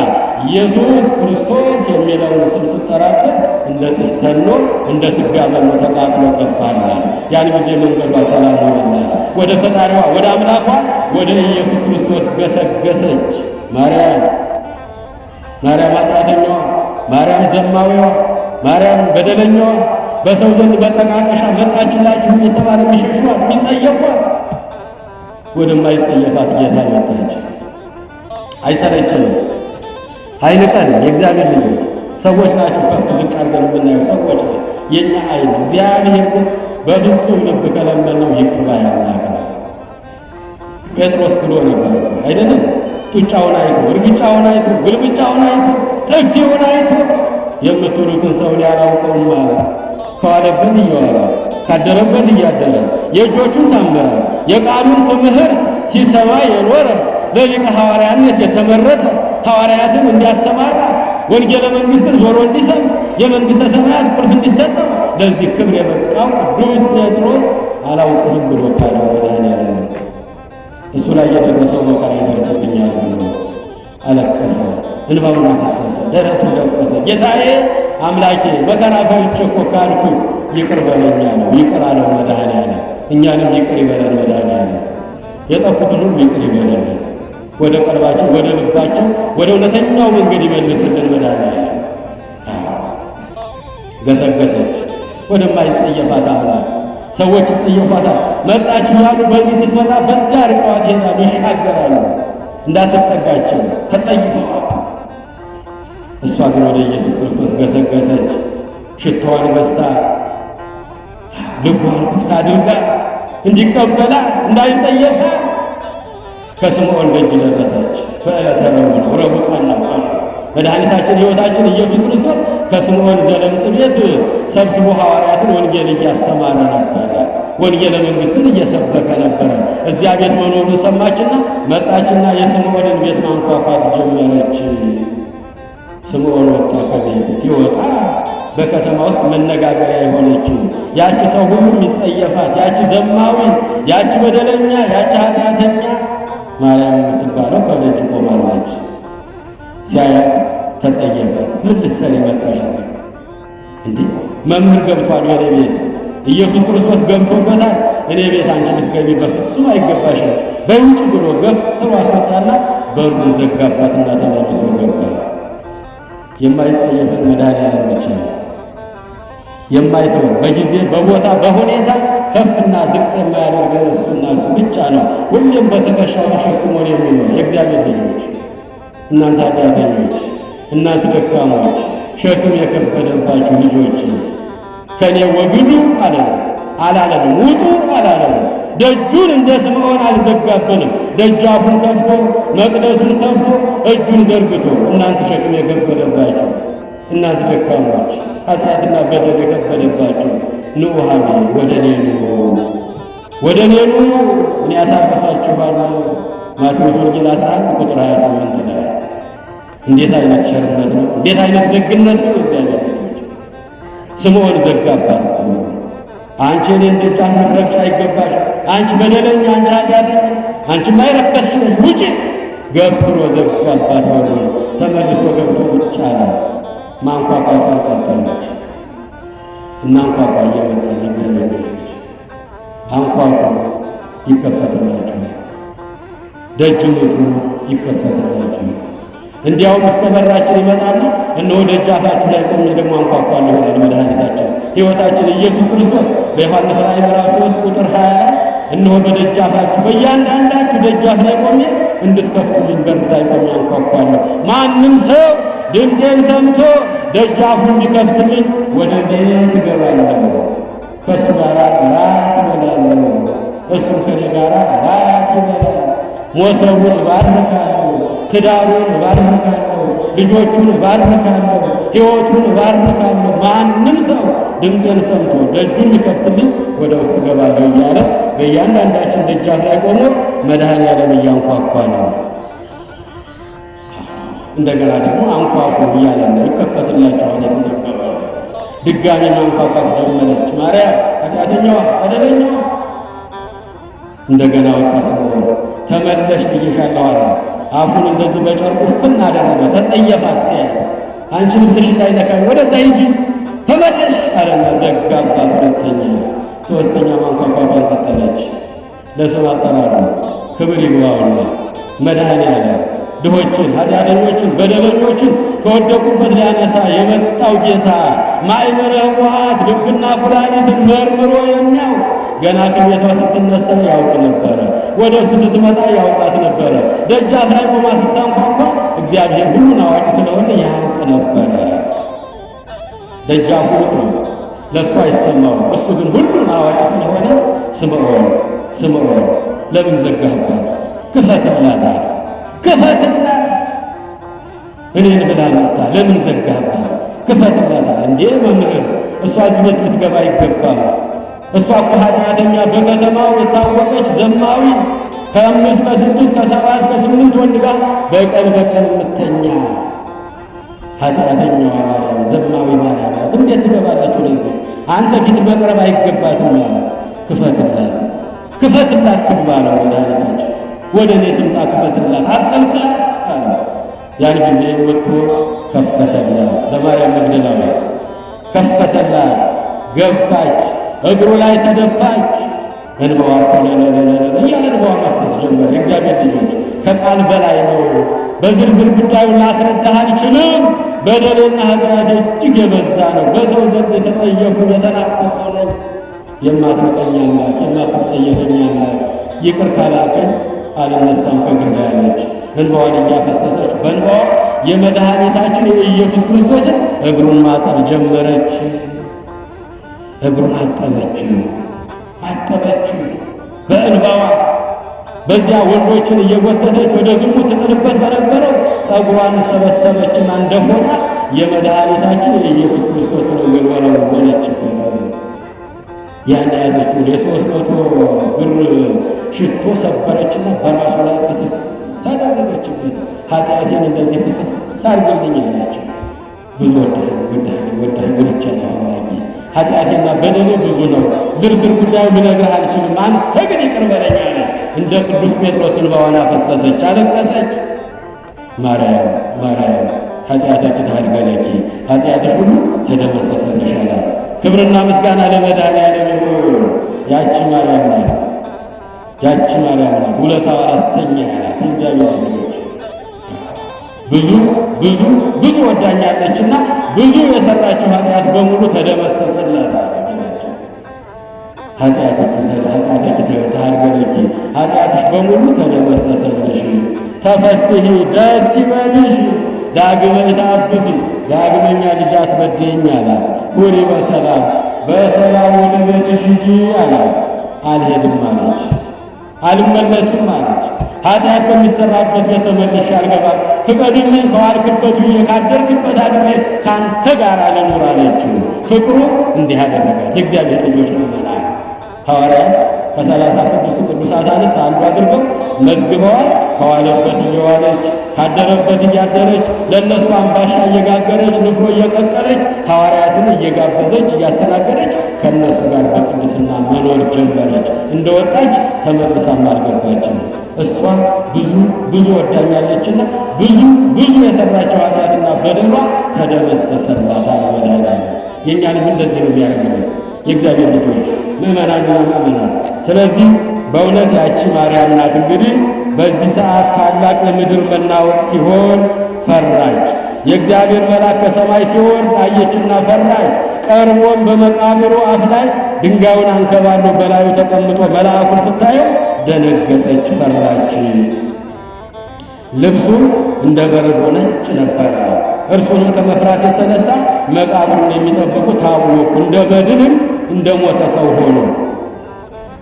ኢየሱስ ክርስቶስ የሚለውን ስም ስጠራበት እንደ ጢስ ተኖ እንደ ትቢያ በኖ ተቃጥሎ ጠፋላት። ያን ጊዜ መንገዷ ሰላም ሆነላት። ወደ ፈጣሪዋ ወደ አምላኳ ወደ ኢየሱስ ክርስቶስ ገሰገሰች። ማርያም ኃጢአተኛዋ፣ ማርያም ዘማዊዋ፣ ማርያም በደለኛዋ በሰው ዘንድ በጠቃቀሻ መጣችላችሁ የተባለ የሚሸሿት የሚጸየፏት ወደማይጸየፋት ጌታ መጣች። አይሰለቸንም፣ አይንቀንም። የእግዚአብሔር ልጆች ሰዎች ናቸው። ከፍ ዝቅ አድርገን የምናየው ሰዎች ነው። የኛ አይን እግዚአብሔር ግን በፍጹም ልብ ከለመነው ይቅር ባይ አምላክ ነው። ጴጥሮስ ብሎ ነበር አይደለም? ጡጫውን አይቶ፣ እርግጫውን አይቶ፣ ግልብጫውን አይቶ፣ ጥፊውን አይቶ የምትሉትን ሰውን ያላውቀውም ማለት ከዋለበት እየዋለ ካደረበት እያደረ የእጆቹን ታምራት የቃሉን ትምህርት ሲሰማ የኖረ ለሊቀ ሐዋርያነት የተመረጠ ሐዋርያትን እንዲያሰማራ ወንጌለ መንግሥትን ዞሮ እንዲሰም የመንግሥተ ሰማያት ቁልፍ እንዲሰጠው ለዚህ ክብር የበቃው ቅዱስ ጴጥሮስ አላውቅህም ብሎ ካለው መድኃኒዓለም እሱ ላይ የደረሰው መከራ ይደርስብኛል ብሎ አለቀሰ፣ እንባውን አፈሰሰ፣ ደረቱን ለቆሰ። ጌታዬ አምላኬ መከራ ፈርቼ እኮ ካልኩ ይቅር በለኛ ነው። ይቅር አለው መድኃኒዓለም። እኛንም ይቅር ይበለን መድኃኒዓለም። የጠፉትን ሁሉ ይቅር ይበለን። ወደ ቀልባቸው ወደ ልባቸው ወደ እውነተኛው መንገድ ይመልስልን መድኃኒዓለም። ገሰገሰች ወደማይጸየፋት አምላክ። ሰዎች ይጸየፏታል። መጣች እያሉ በዚህ ስትመጣ በዚያ ርቀዋት ይሄዳሉ፣ ይሻገራሉ። እንዳትጠጋቸው ተጸይፈዋል። እሷ ግን ወደ ኢየሱስ ክርስቶስ ገሰገሰች። ሽቶዋን ገዝታ ልቧን ክፍት አድርጋ እንዲቀበላ እንዳይጸየፋ ከስምዖን ደጅ ደረሰች። በዕለተ ረቡዕ ነው። ረቡዕ ቀን ነው። መድኃኒታችን ሕይወታችን ኢየሱስ ክርስቶስ ከስምዖን ዘለምጽ ቤት ሰብስቦ ሐዋርያትን ወንጌል እያስተማረ ነበረ። ወንጌለ መንግሥትን እየሰበከ ነበረ። እዚያ ቤት መኖሩን ሰማችና መጣችና የስምዖንን ቤት ማንኳኳት ጀመረች። ስምዖን ወጣ ከቤት። ሲወጣ በከተማ ውስጥ መነጋገሪያ የሆነችው ያቺ ሰው ሁሉ የሚጸየፋት ያቺ ዘማዊ፣ ያቺ በደለኛ፣ ያቺ ኃጢአተኛ ማርያም የምትባለው ከደጅ ቆማለች። ሲያያት ተጸየፋት። ምን ልትሰሪ መጣሽ እዚህ? እንዲህ መምህር ገብቷል ወደ ቤት፣ ኢየሱስ ክርስቶስ ገብቶበታል። እኔ ቤት አንቺ ልትገቢ በፍጹም አይገባሽም፣ በውጭ ብሎ ገፍትሮ አስወጣና በሩን ዘጋባትና ተመልሶ ገባ። የማይጸየፈን መድኃኒዓለም ብቻ ነው። የማይተወን በጊዜ በቦታ በሁኔታ ከፍና ዝቅ የማያደርገን እሱና እሱ ብቻ ነው። ሁሌም በትከሻው ተሸክሞን የሚኖር የእግዚአብሔር ልጆች፣ እናንተ ኃጢአተኞች፣ እናንተ ደካሞች፣ ሸክም የከበደባችሁ ልጆች ከኔ ወግዱ አላለንም፣ ውጡ አላለንም። ደጁን እንደ ስምዖን አልዘጋብንም። ደጃፉን ከፍቶ መቅደሱን ከፍቶ እጁን ዘርግቶ እናንተ ሸክም የከበደባችሁ እናንተ ደካሞች ኃጢአትና በደል የከበደባችሁ ኑ ወደ እኔ ኑ፣ እኔ ያሳርፋችኋለሁ፣ ማቴዎስ ወንጌል 11 ቁጥር 28 ላይ እንዴት አይነት ቸርነት ነው! እንዴት አይነት ደግነት ነው! እግዚአብሔር ልጆች ስምዖን ዘጋባት እኮ አንቺ እኔን ደጃፍ ልትረግጪ አይገባሽ፣ አንቺ በደለኛ፣ አንቺ ኃጢአተኛ፣ አንቺ ማይረከስሽ ነሽ፣ ውጪ። ገፍትሮ ዘጋባት በሩን። ተመልሶ ገብቶ ቁጭ አለ። ማንኳኳቷን ቀጠለች። እናንኳኳ እየመጣን እግዚአብሔር ልጆች አንኳኳ፣ ይከፈትላችሁ። ደጅ ምቱ፣ ይከፈትላችሁ። እንዲያውም እስከ በራችን ይመጣና እነሆ ደጃፋችሁ ላይ ቆሜ ደግሞ አንኳኳለሁ ይላል መድኃኒታችን ሕይወታችን ኢየሱስ ክርስቶስ በዮሐንስ ራእይ ምዕራፍ 3 ቁጥር 20 እነሆ በደጃፋችሁ በእያንዳንዳችሁ ደጃፍ ላይ ቆሜ እንድትከፍቱልኝ በር ላይ ቆሜ አንኳኳለሁ። ማንም ሰው ድምፄን ሰምቶ ደጃፉን ቢከፍትልኝ ወደ ቤት እገባለሁ፣ ከእሱ ጋር እራት እበላለሁ፣ እሱም ከእኔ ጋር እራት ይበላል። ሞሰቡን እባርካለሁ፣ ትዳሩን እባርካለሁ፣ ልጆቹን እባርካለሁ፣ ሕይወቱን እባርካለሁ። ማንም ሰው ድምፄን ሰምቶ ደጁን ቢከፍትልኝ ወደ ውስጥ እገባለሁ እያለ በእያንዳንዳችን ደጃፍ ላይ ቆሞ መድኃኔዓለም እያንኳኳ ነው። እንደገና ደግሞ አንኳኩ እያለ ነው። ይከፈትላችኋል የተዘጋው። ድጋሚ ማንኳኳት ጀመረች። ማርያም ኃጢአተኛዋ፣ በደለኛዋ። እንደገና ወጣ ስምዖን ተመለሽ ብዬሻለሁ አለ። አፉን እንደዚህ በጨርቁ ፍን አደረገ። ተጸየፋት ሲያት አንቺ ልብስሽ እንዳይነካኝ ወደዛ ሂጂ ተመለሽ አለና ዘጋባት። ሁለተኛ ሶስተኛ ማንኳኳቷን ቀጠለች። ለስም አጠራሩ ክብር ይግባውና መድኃኔዓለም ድሆችን፣ ኃጢአተኞችን፣ በደለኞችን ከወደቁበት ሊያነሳ የመጣው ጌታ ማእመረ ሕቡዓት ልብና ኩላሊትን መርምሮ የሚያውቅ ገና ከቤቷ ስትነሳ ያውቅ ነበረ። ወደ እሱ ስትመጣ ያውቃት ነበረ። ደጃፍ ላይ ቆማ ስታንኳኳ እግዚአብሔር ሁሉን አዋቂ ስለሆነ ያውቅ ነበረ። ደጃፉ ሩቅ ነው፣ ለእሱ አይሰማውም። እሱ ግን ሁሉን አዋቂ ስለሆነ ስምዖን ስምዖን ለምን ዘጋህባት? ክፈትላታል፣ ክፈትላት። እኔን ብላ መጣ፣ ለምን ዘጋህባት? ክፈትላታል። እንዴ መምህር፣ እሷ እዚህ ቤት ልትገባ አይገባም። እሷ እኮ ኃጢአተኛ፣ በከተማው የታወቀች ዘማዊ፣ ከ5 ከ6 ከ7 ከ8 ወንድ ጋር በቀን የምተኛ ኃጢአተኛዋ ማርያም፣ ዘማዊ ማርያም እንዴት ትገባለች ወደዚህ? አንተ ፊት መቅረብ አይገባትም ያለ። ክፈትላት፣ ክፈትላት ትግባ ነው መድኃኒታችን። ወደ እኔ ትምጣ፣ ክፈትላት፣ አትከልክላት አለ። ያን ጊዜ ወጥቶ ከፈተላት። ለማርያም መግደላዊት ከፈተላት፣ ገባች፣ እግሩ ላይ ተደፋች። እንባዋ እያለ እንባዋ መፍሰስ ጀመረ። እግዚአብሔር ልጆች ከቃል በላይ ነው። በዝርዝር ጉዳዩን ላስረዳህ አልችልም። በደሌና ኃጢአቴ እጅግ የበዛ ነው። በሰው ዘንድ የተጸየፉ የተናቀሰው ነኝ። የማትንቀኝ አምላክ፣ የማትጸየፈኝ አምላክ፣ ይቅር ካላልከኝ አልነሳም ከግንዳ ያለች እንባዋን እያፈሰሰች በእንባዋ የመድኃኒታችን የኢየሱስ ክርስቶስን እግሩን ማጠብ ጀመረች። እግሩን አጠበችው በእንባዋ። በዚያ ወንዶችን እየጎተተች ወደ ዝሙት ትጥልበት በነበረው ጸጉሯን ሰበሰበችና እንደ ፎጣ የመድኃኒታችን የኢየሱስ ክርስቶስን እግር ወለወለችበት። ያን ያዘችው የ300 ብር ሽቶ ሰበረችና በራሱ ላይ ፍስስ አደረገችበት። ኃጢአቴን እንደዚህ ፍስስ አድርግልኝ አለችው። ብዙ ወዳህ ወድቻለሁ አምላኬ፣ ኃጢአቴና በደሌ ብዙ ነው፣ ዝርዝር ጉዳዩ ልነግርህ አልችልም፣ አንተ ግን ይቅር በለኝ አለ። እንደ ቅዱስ ጴጥሮስ እንባዋን አፈሰሰች፣ አለቀሰች። ማርያም ማርያም ኃጢአተኪ ታድገለኪ፣ ኃጢአትሽ ሁሉ ተደመሰሰልሽ አላት። ክብርና ምስጋና ለመድኃኔዓለም ይሁን። ያቺ ማርያም ናት፣ ያቺ ማርያም ናት ውለታዋ አስተኛ ያላት የእግዚአብሔር ልጆች። ብዙ ወዳኛለችና ብዙ የሰራችው ኃጢአት በሙሉ ተደመሰሰላት። ኃጢአትሽ ታድገለኪ፣ ኃጢአትሽ በሙሉ ተደመሰሰልሽ። ተፈስሒ ደስ ይበልሽ፣ ዳግመ ይታብሲ፣ ዳግመኛ ልጅ አትበድይኝ አላት። ሁሪ በሰላም ወደ ቤትሽ ሂጂ አላት። አልሄድም አለች፣ አልመለስም አለች። ኃጢአት ከሚሰራበት ቤት ተመልሼ አልገባም፣ ፍቀድልኝ፣ ከዋልክበት ውዬ ካደርክበት አድሬ ከአንተ ጋር ልኑር አለችው። ፍቅሩ እንዲህ አደረጋት። የእግዚአብሔር ልጆች ምእመናን ሐዋርያት ከ36ቱ ቅዱሳን ቅዱሳት አንስት አንዱ አድርገው መዝግበዋል። ከዋለበት እየዋለች ካደረበት እያደረች ለእነሱ አምባሻ እየጋገረች ንፍሮ እየቀቀለች ሐዋርያትን እየጋበዘች እያስተናገደች ከእነሱ ጋር በቅድስና መኖር ጀመረች። እንደወጣች ተመልሳም አልገባችም። እሷ ብዙ ወዳኛለችና ብዙ የሰራቸው ኃጢአትና በደሏ ተደመሰሰላት አለ መድኃኒዓለም። የእኛንም እንደዚህ ነው የሚያደርገው የእግዚአብሔር ልጆች ምእመናንና ምእመናት። ስለዚህ በእውነት ያቺ ማርያም ናት እንግዲህ በዚህ ሰዓት ታላቅ የምድር መናወጥ ሲሆን ፈራች። የእግዚአብሔር መልአክ ከሰማይ ሲሆን ታየችና ፈራች። ቀርቦም በመቃብሩ አፍ ላይ ድንጋዩን አንከባሎ በላዩ ተቀምጦ መልአኩን ስታየው ደነገጠች፣ ፈራች። ልብሱ እንደ በረዶ ነጭ ነበረ። እርሱንም ከመፍራት የተነሳ መቃብሩን የሚጠብቁ ታወኩ፣ እንደ በድንም እንደ ሞተ ሰው ሆኑ።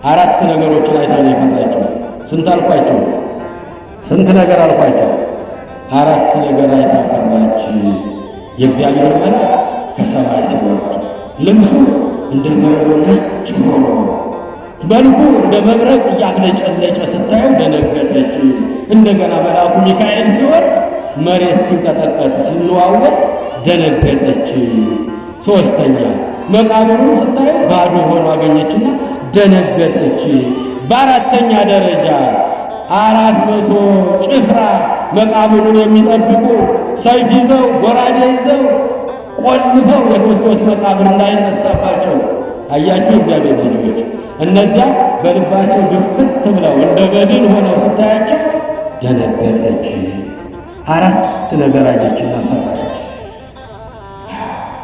አራት ነገሮችን አይታ ነው የፈራችው። ስንት አልኳቸው? ስንት ነገር አልኳቸው? አራት ነገር አይታ ፈራች። የእግዚአብሔር መልአክ ከሰማይ ሲወርድ ልብሱ እንደ በረዶ ነጭ ሆኖ መልኩ እንደ መብረቅ እያብለጨለጨ ስታየው ደነገጠች። እንደገና መልአኩ ሚካኤል ሲወርድ መሬት ሲንቀጠቀጥ ሲለዋወጥ ደነገጠች። ሶስተኛ መቃብሩን ስታየው ባዶ ሆኖ አገኘችና ደነገጠች። በአራተኛ ደረጃ 400 ጭፍራ መቃብሩን የሚጠብቁ ሰይፍ ይዘው ጎራዴ ይዘው ቆልፈው የክርስቶስ መቃብር እንዳይነሳባቸው አያችሁ እግዚአብሔር ልጆች። እነዚያ በልባቸው ድፍት ብለው እንደ በድን ሆነው ስታያቸው ደነገጠች። አራት ነገር አየችና ፈራች።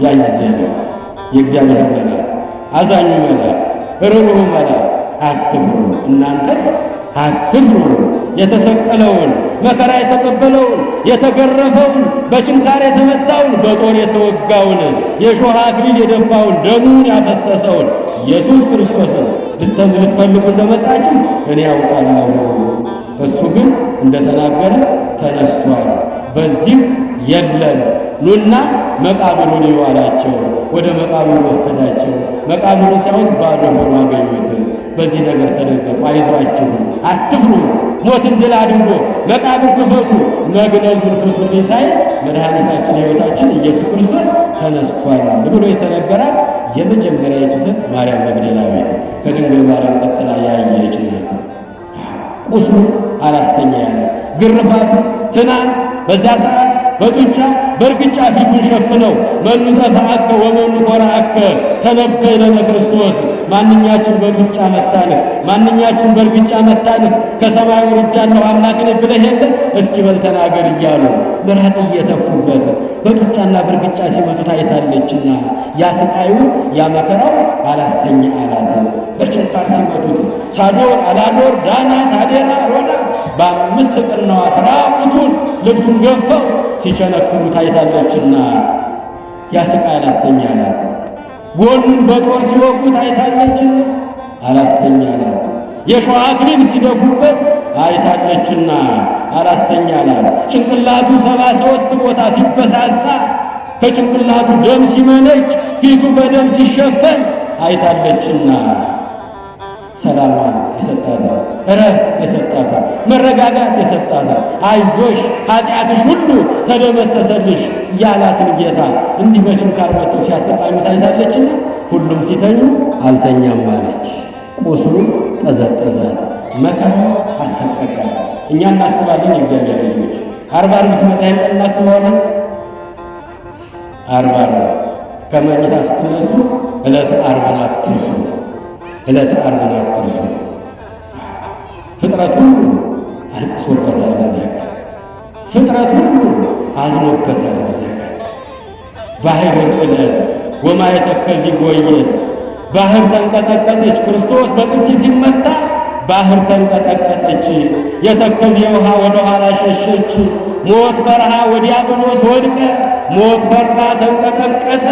ያን ጊዜ ነው የእግዚአብሔር መልአክ አዛኙ መልአክ ርኅሩኅ መልአክ አትፍሩ፣ እናንተስ አትፍሩ፣ የተሰቀለውን መከራ የተቀበለውን የተገረፈውን በችንካር የተመታውን በጦር የተወጋውን የሾህ አክሊል የደፋውን ደሙን ያፈሰሰውን ኢየሱስ ክርስቶስን ልትፈልጉ እንደመጣችሁ እኔ ያውቃለሁ። እሱ ግን እንደተናገረ ተነስቷል፣ በዚህ የለም። ኑና መቃብሩን እዩ አላቸው። ወደ መቃብሩ ወሰዳቸው። መቃብሩን ሲያዩት ባዶ ሆኖ አገኙት። በዚህ ነገር ተደንገጡ። አይዟችሁ፣ አትፍሩ፣ ሞትን ድል አድርጎ መቃብር ክፈቱ፣ መግነዙን ፍቱልኝ ሳይል መድኃኒታችን ሕይወታችን ኢየሱስ ክርስቶስ ተነስቷል ብሎ የተነገራት የመጀመሪያይቱ ሴት ማርያም መግደላዊት ከድንግል ማርያም ቀጥላ ያየች ናት። ቁስሉ አላስተኛ ያለ ግርፋቱ ትናንት በዛ ሰዓት በጡንቻ በእርግጫ ፊቱን ሸፍነው መኑ ጸፋአከ ወመኑ ኮራአከ ተነበይ ለነ ክርስቶስ፣ ማንኛችን በጡንቻ መታንህ፣ ማንኛችን በእርግጫ መታንህ፣ ከሰማይ ወርጃለሁ አምላክን ብለህ የለ እስኪ በል ተናገር እያሉ ምራቅ እየተፉበት በጡንቻና በእርግጫ ሲመቱት አይታለችና ያ ስቃዩ ያ መከራው አላስተኛ አላት። በችንካር ሲመቱት ሳዶር፣ አላዶር፣ ዳናት፣ አዴራ፣ ሮዳስ በ5 ቅርናዋት ራቁቱን ልብሱን ገፈው ሲቸነክሩ ታይታለችና ያ ስቃይ አላስተኛ አላት። ጎኑን በጦር ሲወጉ ታይታለችና አላስተኛ አላት። የሾህ አክሊል ሲደፉበት አይታለችና አላስተኛ አላት። ጭንቅላቱ 73 ቦታ ሲበሳሳ ከጭንቅላቱ ደም ሲመነጭ ፊቱ በደም ሲሸፈን አይታለችና ሰላሟን የሰጣት እረፍት የሰጣት መረጋጋት የሰጣት አይዞሽ ኃጢአትሽ ሁሉ ተደመሰሰልሽ ያላትን ጌታ እንዲህ በችንካር መጥተው ሲያሰቃዩት አይታለችና ሁሉም ሲተኙ አልተኛም አለች። ቁስሉ ጠዘጠዛት፣ መከራው አሰቀቀ። እኛ እናስባለን የእግዚአብሔር ልጆች 40 ሲመጣ ይቀር እናስባለን። 40 ከመኝታ ስትነሱ ዕለተ ዓርብን አትርሱ፣ ዕለተ ዓርብን አትርሱ። ፍጥረት ሁሉ አልቅሶበታል በዚያ ቀን፣ ፍጥረት ሁሉ አዝኖበታል በዚያ ቀን። ባህር ዕለት ወማየ ተከዚ ጎየት፣ ባህር ተንቀጠቀጠች። ክርስቶስ በጥፊ ሲመታ ባህር ተንቀጠቀጠች። የተከዜ ውሃ ወደ ኋላ ሸሸች። ሞት ፈርሃ ወዲያብሎስ ወድቀ፣ ሞት ፈራ ተንቀጠቀጠ።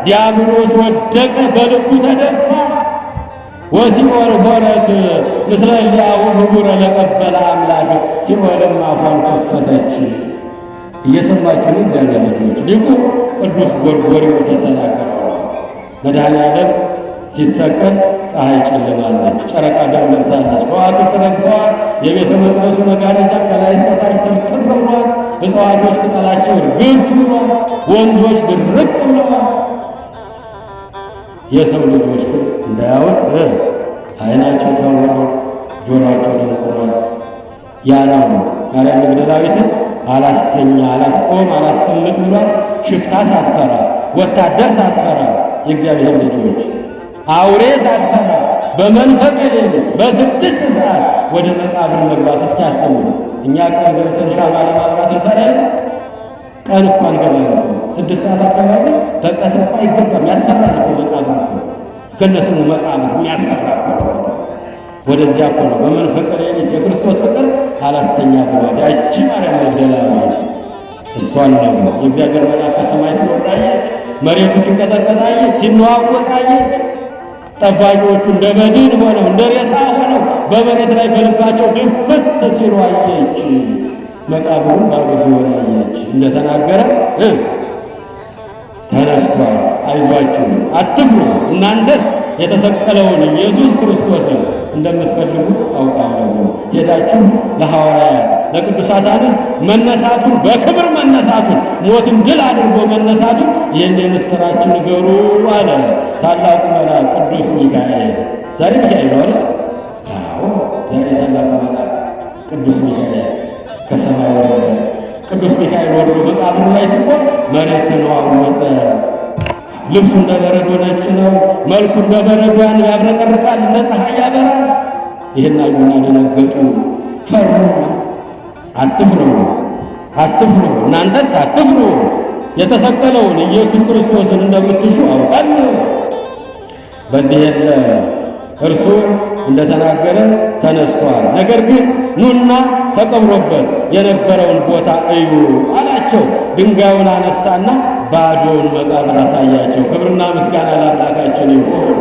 ዲያብሎስ ወደቀ፣ በልቡ ተደፋ። ወሲኦል ሆረት ምስለ እልያሁ ህቡረ ለቀበለ አምላክ፣ ሲኦልም አፏን ከፈተች። እየሰማችሁ እግዚአብሔር ልጆች ሊቁ ቅዱስ ጎርጎርዮስ የተናገረው መድኃኔዓለም ሲሰቀል ፀሐይ ጨልማለች፣ ጨረቃ ደም ለብሳለች፣ ከዋክብት ረግፈዋል። የቤተ መቅደሱ መጋረጃ ከላይ እስከታች ትርትር ብሏል። እጽዋቶች ቅጠላቸው እርግፍ ብሏል። ወንዞች ድርቅ ብለዋል። የሰው ልጆች ግን እንዳያዩት ዓይናቸው ታውሯል፣ ጆሮአቸው ደንቁሯል። ያ ነው ማርያም መግደላዊትን አላስተኛ አላስቆም አላስቀምጥ ብሏል። ሽፍታ ሳትፈራ፣ ወታደር ሳትፈራ፣ የእግዚአብሔር ልጆች አውሬ ሳትፈራ በመንፈቀ ሌሊት በ6 ሰዓት ወደ መቃብር መግባት እስኪያስቡት። እኛ ቀን ገብተን ሻማ ለማብራት እንፈራለን። ቀን እኮ አንገባም እኮ 6 ሰዓት አካባቢ በቀትር እኮ አይገባም። ያስፈራል እኮ መቃብር እኮ ከነስሙ መቃብር የሚያስፈራ እኮ። ወደዚያ እኮ ነው በመንፈቀ ሌሊት የክርስቶስ ፍቅር አላስተኛ ብሏት ያቺ ማርያም መግደላዊት እሷን ነው የእግዚአብሔር መልአክ ከሰማይ ሲወርድ አየች። መሬቱ ሲንቀጠቀጥ አየች፣ ሲነዋወጥ አየች። ጠባቂዎቹ እንደ በድን ሆነው እንደ ሬሳ ሆነው በመሬት ላይ በልባቸው ድፍት ሲሉ አየች። መቃብሩን ባዶ ሲሆን አየች። እንደተናገረ ተነስቷል፣ አይዟችሁ አትፍሩ፣ እናንተስ የተሰቀለውን ኢየሱስ ክርስቶስን እንደምትፈልጉት አውቃለሁ። ሄዳችሁ ለሐዋርያት ለቅዱሳት አንስት መነሳቱን በክብር መነሳቱን ሞትን ድል አድርጎ መነሳቱን ይህን የምሥራች ንገሩ አለ ታላቁ መልአክ ቅዱስ ሚካኤል። ዛሬ ሚካኤል ነው አይደል? አዎ፣ ዛሬ ታላቁ መልአክ ቅዱስ ሚካኤል ከሰማይ ወረደ። ቅዱስ ሚካኤል ወርዶ መቃብሩ ላይ ሲቆም መሬት ተነዋወጸ። ልብሱ እንደ በረዶ ነጭ ነው። መልኩ እንደ በረዶ ያብረቀርቃል፣ እንደ ፀሐይ ያበራል። ይህን አዩና ደነገጡ፣ ፈሩ። አትፍሩ፣ አትፍሩ፣ እናንተስ አትፍሩ፣ የተሰቀለውን ኢየሱስ ክርስቶስን እንደምትሹ አውቃለሁ። በዚህ የለ እርሱ እንደተናገረ ተነስቷል። ነገር ግን ኑና ተቀብሮበት የነበረውን ቦታ እዩ አላቸው። ድንጋዩን አነሳና ባዶውን መቃብር አሳያቸው። ክብርና ምስጋና ለአምላካችን ይሁን።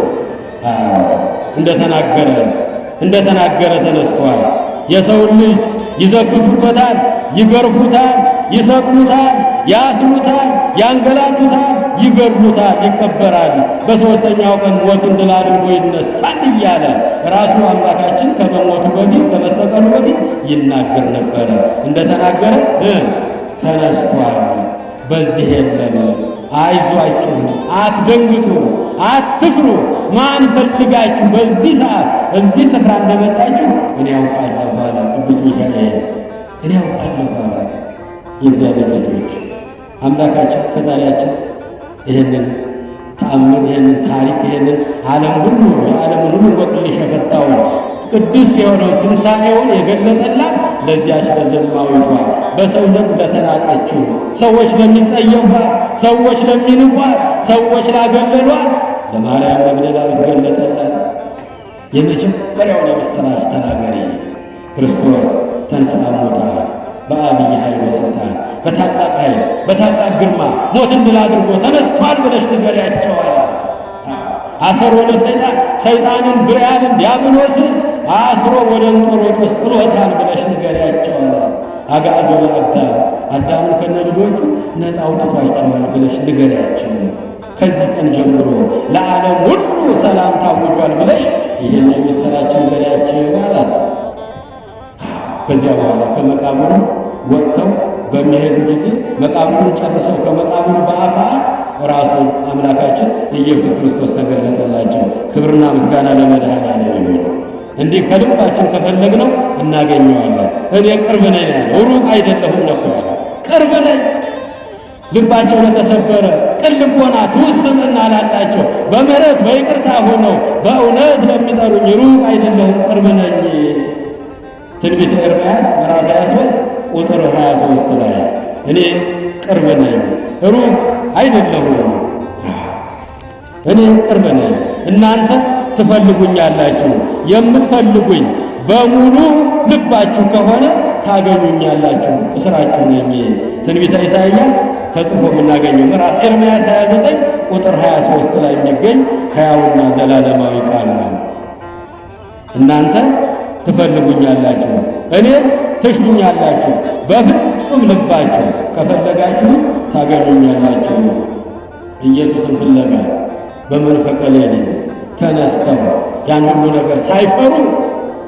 እንደተናገረ ተነስቷል። የሰውን ልጅ ይዘብቱበታል፣ ይገርፉታል፣ ይሰቅሉታል፣ ያስሩታል፣ ያንገላቱታል፣ ይገድሉታል፣ ይቀበራል። በሦስተኛው ቀን ሞትን ድል አድርጎ ይነሳል እያለ ራሱ አምላካችን ከመሞቱ በፊት ከመሰቀሉ በፊት ይናገር ነበረ። እንደተናገረ ተነስቷል። በዚህ የለም። አይዟችሁ፣ አትደንግጡ፣ አትፍሩ። ማን ፈልጋችሁ በዚህ ሰዓት እዚህ ስፍራ እንደመጣችሁ እኔ ያውቃለሁ ባለ ቅዱስ ሚካኤል። እኔ ያውቃለሁ ባለ የእግዚአብሔር ልጆች አምላካችን ፈጣሪያችን ይህንን ተአምር ይህንን ታሪክ ይህንን ዓለም ሁሉ የዓለምን ሁሉ እንቆቅልሽ የፈታውን ቅዱስ የሆነው ትንሣኤውን የገለጠላት ለዚያች ለዘማዊቷ በሰው ዘንድ ለተናቀችው ሰዎች ለሚጸየፏት፣ ሰዎች ለሚንቋት፣ ሰዎች ላገለሏት ለማርያም መግደላዊት ገለጠላት። የመጀመሪያውን የምሥራች ተናገሪ፣ ክርስቶስ ተንሥአ እሙታን በዐቢይ ኃይል ወሥልጣን፣ በታላቅ ኃይል በታላቅ ግርማ ሞትን ድል አድርጎ ተነስቷል ብለሽ ንገሪያቸዋል። አሰሮ ለሰይጣን ሰይጣንን ብርያንን ዲያብሎስን አስሮ ወደ እንጦሮጦስ ጥሎታል ብለሽ ንገሪያቸዋል። አግዓዞ ለአዳም አዳምን ከነ ልጆቹ ነፃ አውጥቷቸዋል ብለሽ ንገሪያቸው። ከዚህ ቀን ጀምሮ ለዓለም ሁሉ ሰላም ታውጇል ብለሽ ይህን የምሥራች ንገሪያቸው አላት። ከዚያ በኋላ ከመቃብሩ ወጥተው በሚሄዱ ጊዜ መቃብሩን ጨርሰው ከመቃብሩ በአፋ ራሱን አምላካችን ኢየሱስ ክርስቶስ ተገለጠላቸው። ክብርና ምስጋና ለመድኃኔዓለም ይሁን። እንዲህ ከልባችን ከፈለግነው እናገኘዋለን። እኔ ቅርብ ነኝ ያለው ሩቅ አይደለሁም ነው ያለው። ቅርብ ነኝ። ልባቸው ለተሰበረ ቅን ልቦና ትሑት ስምዕና ላላቸው በምሕረት በይቅርታ ሆነው በእውነት ለሚጠሩኝ ሩቅ አይደለሁም ቅርብ ነኝ። ትንቢተ ኤርምያስ ምዕራፍ 23 ቁጥር 23 ላይ እኔ ቅርብ ነኝ ሩቅ አይደለሁም፣ እኔ ቅርብ ነኝ፣ እናንተ ትፈልጉኛላችሁ፣ የምትፈልጉኝ በሙሉ ልባችሁ ከሆነ ታገኙኛላችሁ፣ እስራችሁ ነኝ። ትንቢተ ኢሳይያስ ተጽፎ የምናገኘው ምዕራፍ ኤርምያስ 29 ቁጥር 23 ላይ የሚገኝ ሕያውና ዘላለማዊ ቃል ነው። እናንተ ትፈልጉኛላችሁ፣ እኔ ትሹኛላችሁ፣ በፍጹም ልባችሁ ከፈለጋችሁ ታገኙኛላችሁ። ኢየሱስን ፍለጋ በመንፈቀ ሌሊት ተነስተው ያን ሁሉ ነገር ሳይፈሩ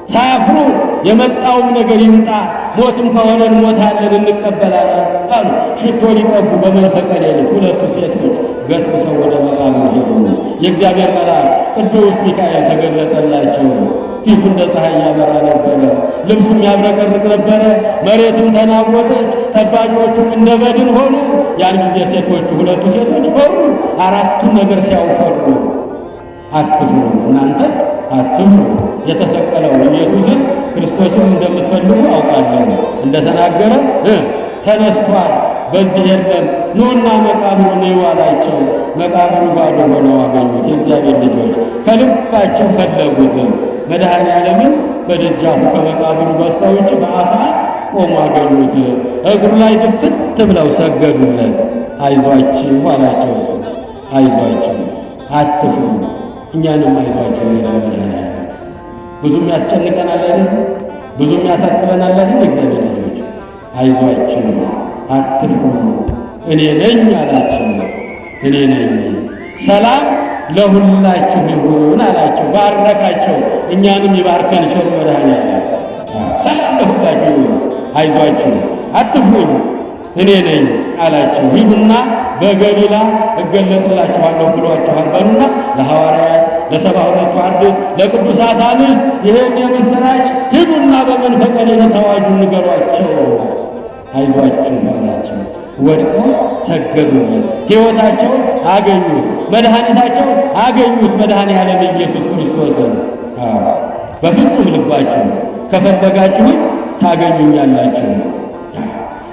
ሳያፍሩ የመጣውም ነገር ይምጣ፣ ሞትም ከሆነ እንሞታለን እንቀበላለን አሉ። ሽቶ ሊቀቡ በመንፈቀ ሌሊት ሁለቱ ሴቶች ገስግሰው ወደ መቃብር ሄዱ። የእግዚአብሔር መልአክ ቅዱስ ሚካኤል ተገለጠላቸው። ፊቱ እንደ ፀሐይ ያበራ ነበረ፣ ልብሱም ያብረቀርቅ ነበረ። መሬቱም ተናወጠች፣ ጠባቂዎቹም እንደ በድን ሆኑ። ያን ጊዜ ሴቶቹ ሁለቱ ሴቶች ፈሩ። አራቱን ነገር ሲያዩ ፈሩ። አትፍሩ፣ እናንተስ አትፍሩ፣ የተሰቀለው ኢየሱስን ክርስቶስን እንደምትፈልጉ አውቃለሁ፣ እንደተናገረ ተነስቷል፣ በዚህ የለም፣ ኑና መቃብሩን እዩ አላቸው። መቃብሩ ባዶ ሆኖ አገኙት። የእግዚአብሔር ልጆች ከልባቸው ፈለጉት። መድኃኔ ዓለምን በደጃፉ ከመቃብሩ በስተውጭ በአፋ ቆሞ አገኙት። እግሩ ላይ ድፍት ብለው ሰገዱለት። አይዟችሁ አላቸው። እሱ አይዟችሁ፣ አትፍሩ፣ እኛንም አይዟችሁ ይላል መድኃኔ ዓለም። ብዙም ያስጨንቀናል አይደል? ብዙም ያሳስበናል አይደል? እግዚአብሔር ልጆች አይዟችሁ፣ አትፍሩ፣ እኔ ነኝ አላቸው። እኔ ነኝ፣ ሰላም ለሁላችሁ ይሁን አላቸው። ባረካቸው። እኛንም ይባርከን ቸሩ መድኃኔዓለም። ሰላም ለሁላችሁ ይሁን፣ አይዟችሁ፣ አትፍሩኝ፣ እኔ ነኝ አላቸው። ሂዱና በገሊላ እገለጥላችኋለሁ ብሏችኋል በሉና ለሐዋርያት ለ72ቱ አርድእት ለቅዱሳት አንስት ይህን የምሥራች ሂዱና በመንፈቀ ሌሊት አዋጁን ንገሯቸው፣ አይዟችሁ አላቸው። ወድቀው ሰገዱለት። ሕይወታቸውን አገኙት፣ መድኃኒታቸውን አገኙት። መድኃኔ ዓለም ኢየሱስ ክርስቶስን በፍጹም ልባችሁ ከፈለጋችሁኝ ታገኙኛላችሁ።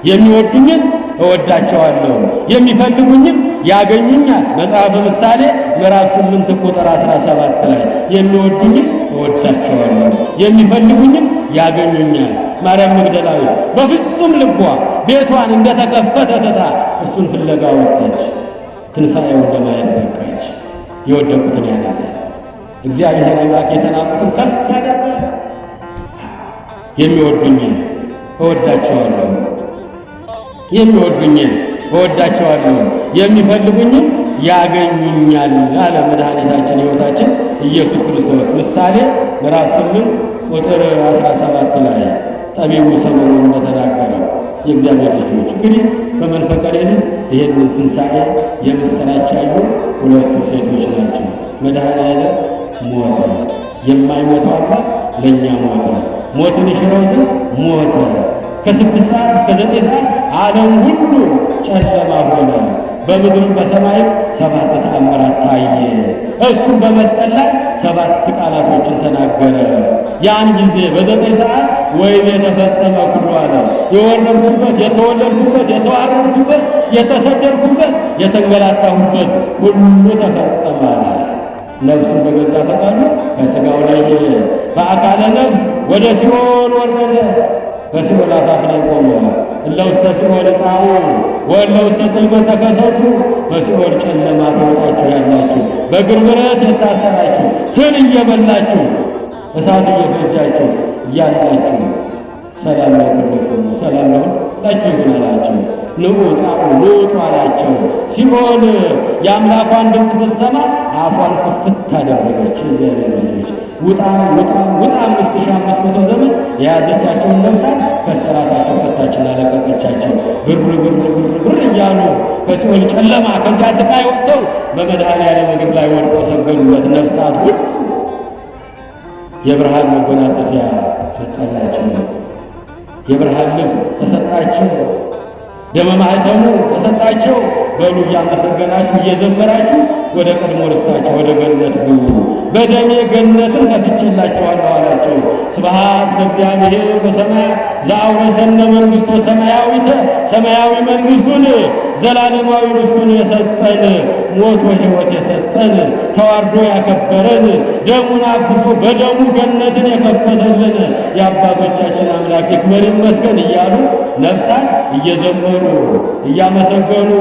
የሚወዱኝን እወዳቸዋለሁ፣ የሚፈልጉኝም ያገኙኛል። መጽሐፈ ምሳሌ ምዕራፍ 8 ቁጥር 17 ላይ የሚወዱኝን እወዳቸዋለሁ፣ የሚፈልጉኝም ያገኙኛል። ማርያም መግደላዊት በፍጹም ልቧ ቤቷን እንደተከፈተ ትታ እሱን ፍለጋ ወጣች። ትንሣኤውን ለማየት በቃች። የወደቁትን ያነሳል። እግዚአብሔር አምላክ የተናቁትን ከፍ ያደርጋል። የሚወዱኝን እወዳቸዋለሁ፣ የሚወዱኝን እወዳቸዋለሁ፣ የሚፈልጉኝም ያገኙኛል አለ መድኃኒታችን ሕይወታችን ኢየሱስ ክርስቶስ። ምሳሌ ምዕራፍ 8 ቁጥር 17 ላይ ጠቢቡ ሰሎሞን እንደተናገረው የእግዚአብሔር ልጆች እንግዲህ በመንፈቀ ሌሊት ይህን ትንሣኤ የምሥራች ያዩ ሁለቱ ሴቶች ናቸው። መድኃኔዓለም ሞተ፣ የማይሞተው አምላክ ለእኛ ሞተ፣ ሞትን ይሽረው ዘንድ ሞተ። ከ6 ሰዓት እስከ 9 ሰዓት ዓለም ሁሉ ጨለማ ሆነ። በምድርም በሰማይም 7 ተአምራት ታየ። እሱም በመስቀል ላይ 7 ቃላቶችን ተናገረ። ያን ጊዜ በ9 ሰዓት ወይም የተፈጸመ ኩሉ አለ። የወረድኩበት፣ የተወለድኩበት፣ የተዋረድኩበት፣ የተሰደድኩበት፣ የተንገላታሁበት ሁሉ ተፈጸመ አለ። ነፍሱን በገዛ ፈቃዱ ከሥጋው ላይ በአካለ ነፍስ ወደ ሲኦል ወረደ። በሲኦል አፋፍ ላይ ቆመ። እለ ውስተ ሲኦል ጻኡ ወእለ ውስተ ጽልመት ተከሰቱ። በሲኦል ጨለማ ተወጣችሁ ያላችሁ፣ በእግር ብረት የታሰራችሁ፣ ትል እየበላችሁ እሳት እየፈጃችሁ እያላችሁ ሰላም ለኩልክሙ ሰላም ለሁላችሁ ይሁን አላቸው። ንዑ ጻኡ ንዑጡ አላቸው። ሲኦል የአምላኳን ድምፅ ስትሰማ አፏን ክፍት አደረገች። እግዚአብሔር ልጆች ውጣ ውጣ ውጣ 5500 ዘመን የያዘቻቸውን ነፍሳት ከስራታቸው ፈታችና ለቀቀቻቸው። ብር ብር ብር ብር እያሉ ከሲኦል ጨለማ ከዚያ ስቃይ ወጥተው በመድኃኔዓለም እግር ላይ ወድቀው ሰገዱለት። ነፍሳት ሁሉ የብርሃን መጎናጸፊያ ሰጣላቸው፣ የብርሃን ልብስ ተሰጣቸው፣ ደመ ማኅተሙ ተሰጣቸው። በሉ እያመሰገናችሁ እየዘመራችሁ ወደ ቀድሞ ርስታችሁ ወደ ገነት ግቡ፣ በደሜ ገነትን ከፍቼላችኋለሁ አላቸው። ስብሐት ለእግዚአብሔር በሰማያት ዘአውረሰነ መንግሥቶ ሰማያዊተ፣ ሰማያዊ መንግሥቱን ዘላለማዊ ርስቱን የሰጠን፣ ሞቶ ሕይወት የሰጠን፣ ተዋርዶ ያከበረን፣ ደሙን አፍስሶ በደሙ ገነትን የከፈተልን የአባቶቻችን አምላክ ይክበር ይመስገን እያሉ ነፍሳት እየዘመሩ እያመሰገኑ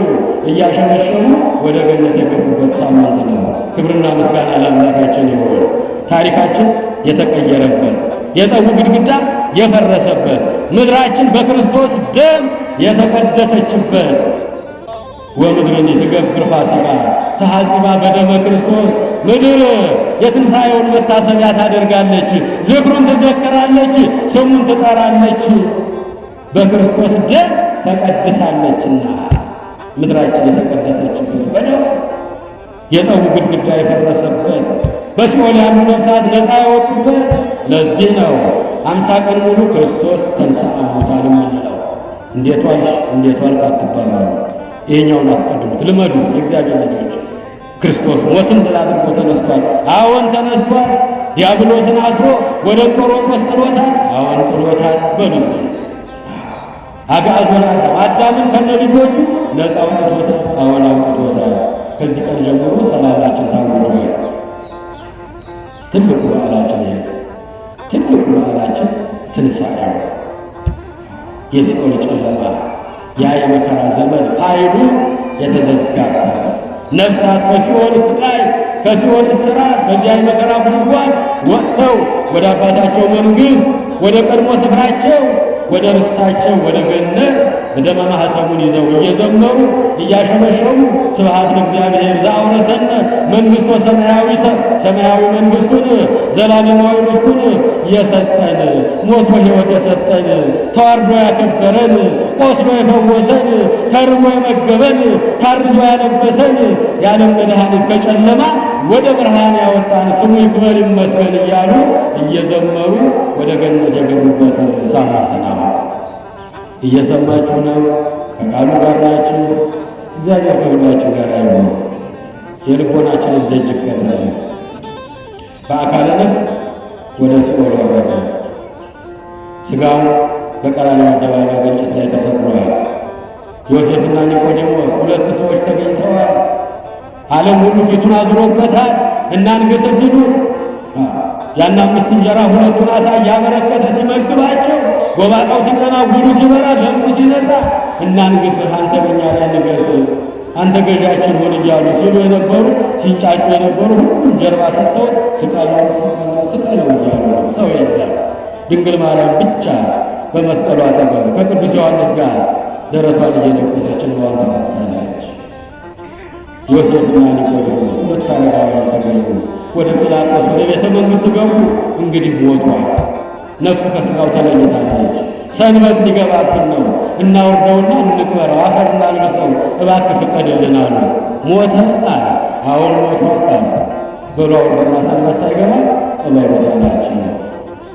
እያሸመሸሙ ወደ ገነት የገቡበት ሳምንት ነው። ክብርና ምስጋና ለአምላካችን ይሁን። ታሪካችን የተቀየረበት፣ የጠቡ ግድግዳ የፈረሰበት፣ ምድራችን በክርስቶስ ደም የተቀደሰችበት ወምድርን የተገብር ፋሲካ ተሐጺባ በደመ ክርስቶስ ምድር የትንሣኤውን መታሰቢያ ታደርጋለች፣ ዝክሩን ትዘክራለች፣ ስሙን ትጠራለች። በክርስቶስ ደም ተቀድሳለችና ምድራችን የተቀደሰችበት በደም የጠቡ ግድግዳ የፈረሰበት በሲኦል ያሉ ነፍሳት ነፃ የወጡበት ለዚህ ነው 50 ቀን ሙሉ ክርስቶስ ተንሥአ እሙታን የምንለው። እንዴት ዋልሽ እንዴት ዋልክ አትባባሉ። ይሄኛውን አስቀድሙት፣ ልመዱት። የእግዚአብሔር ልጆች ክርስቶስ ሞትን ድል አድርጎ ተነስቷል። አዎን ተነስቷል። ዲያብሎስን አስሮ ወደ ቆሮጦስ ጥሎታል። አዎን ጥሎታል። በሉስ አጋዞን አዳምን ከነ ልጆቹ ነፃ አውጥቶታል። አዎን አውጥቶታል። ከዚህ ቀን ጀምሮ ሰላማችን ታውጇል። ትልቁ በዓላችን ይሄ ትልቁ በዓላችን ትንሣኤው የሲኦል ጨለማ ያ የመከራ ዘመን ፋይሉ የተዘጋበት ነፍሳት ከሲኦል ስቃይ ከሲኦል እስራት በዚያ የመከራ ጉድጓድ ወጥተው ወደ አባታቸው መንግሥት ወደ ቀድሞ ስፍራቸው ወደ ርስታቸው ወደ ገነት በደመ ማኅተሙን ይዘው እየዘመሩ እያሸመሸሙ ስብሐት ለእግዚአብሔር ዘአውረሰነ መንግሥቶ ሰማያዊተ ሰማያዊ መንግሥቱን ዘላለማዊ ርስቱን የሰጠን ሞቶ ሕይወት የሰጠን ተዋርዶ ያከበረን ቆስሎ የፈወሰን ተርቦ የመገበን ታርዞ ያለበሰን የዓለም መድኃኒት ከጨለማ ወደ ብርሃን ያወጣን ስሙ ይክበር ይመስገን እያሉ እየዘመሩ ወደ ገነት የገቡበት ሳምንት ነው። እየሰማችሁ ነው? ከቃሉ ጋር ናችሁ? እግዚአብሔር ከሁላችሁ ጋር ይሁን። የልቦናችንን ደጅ ከፈተልን። በአካለ ነፍስ ወደ ሲኦል ወረደ። ሥጋው በቀራንዮ አደባባይ በእንጨት ላይ ተሰቅሏል። ዮሴፍና ኒቆዲሞስ ሁለት ሰዎች ተገኝተዋል። ዓለም ሁሉ ፊቱን አዙሮበታል። እናንገሥ ሲሉ ያን 5 እንጀራ 2 ዓሣ እያበረከተ ሲመግባቸው ጎባጣው ሲቀና ጉዱ ሲበራ ለምጹ ሲነጻ እናንግሥህ አንተ በእኛ ላይ ንገሥ አንተ ገዣችን ሆን እያሉ ሲሉ የነበሩ ሲንጫጩ የነበሩ ሁሉም ጀርባ ሰጥተው ስቀለው እያሉ ሰው የለም። ድንግል ማርያም ብቻ በመስቀሉ አጠገብ ከቅዱስ ዮሐንስ ጋር ደረቷን እየነቆሰች እንባዋን ታፈሳለች። ዮሴፍና ኒቆዲሞስ ሁለት አረጋውያን ተገኙ። ወደ ጲላጦስ ወደ ቤተ መንግሥት ገቡ። እንግዲህ ሞቷል፣ ነፍሱ ከሥጋው ተለይታለች። ሰንበት ሊገባብን ነው፣ እናወርደውና እንቅበረው፣ አፈር እናልብሰው፣ እባክህ ፍቀድልን አሉት። ሞተ አለ። አሁን ሞቷል አለ። በሉ አውርደውና ሰንበት ሳይገባ ቅበሩት አላቸው።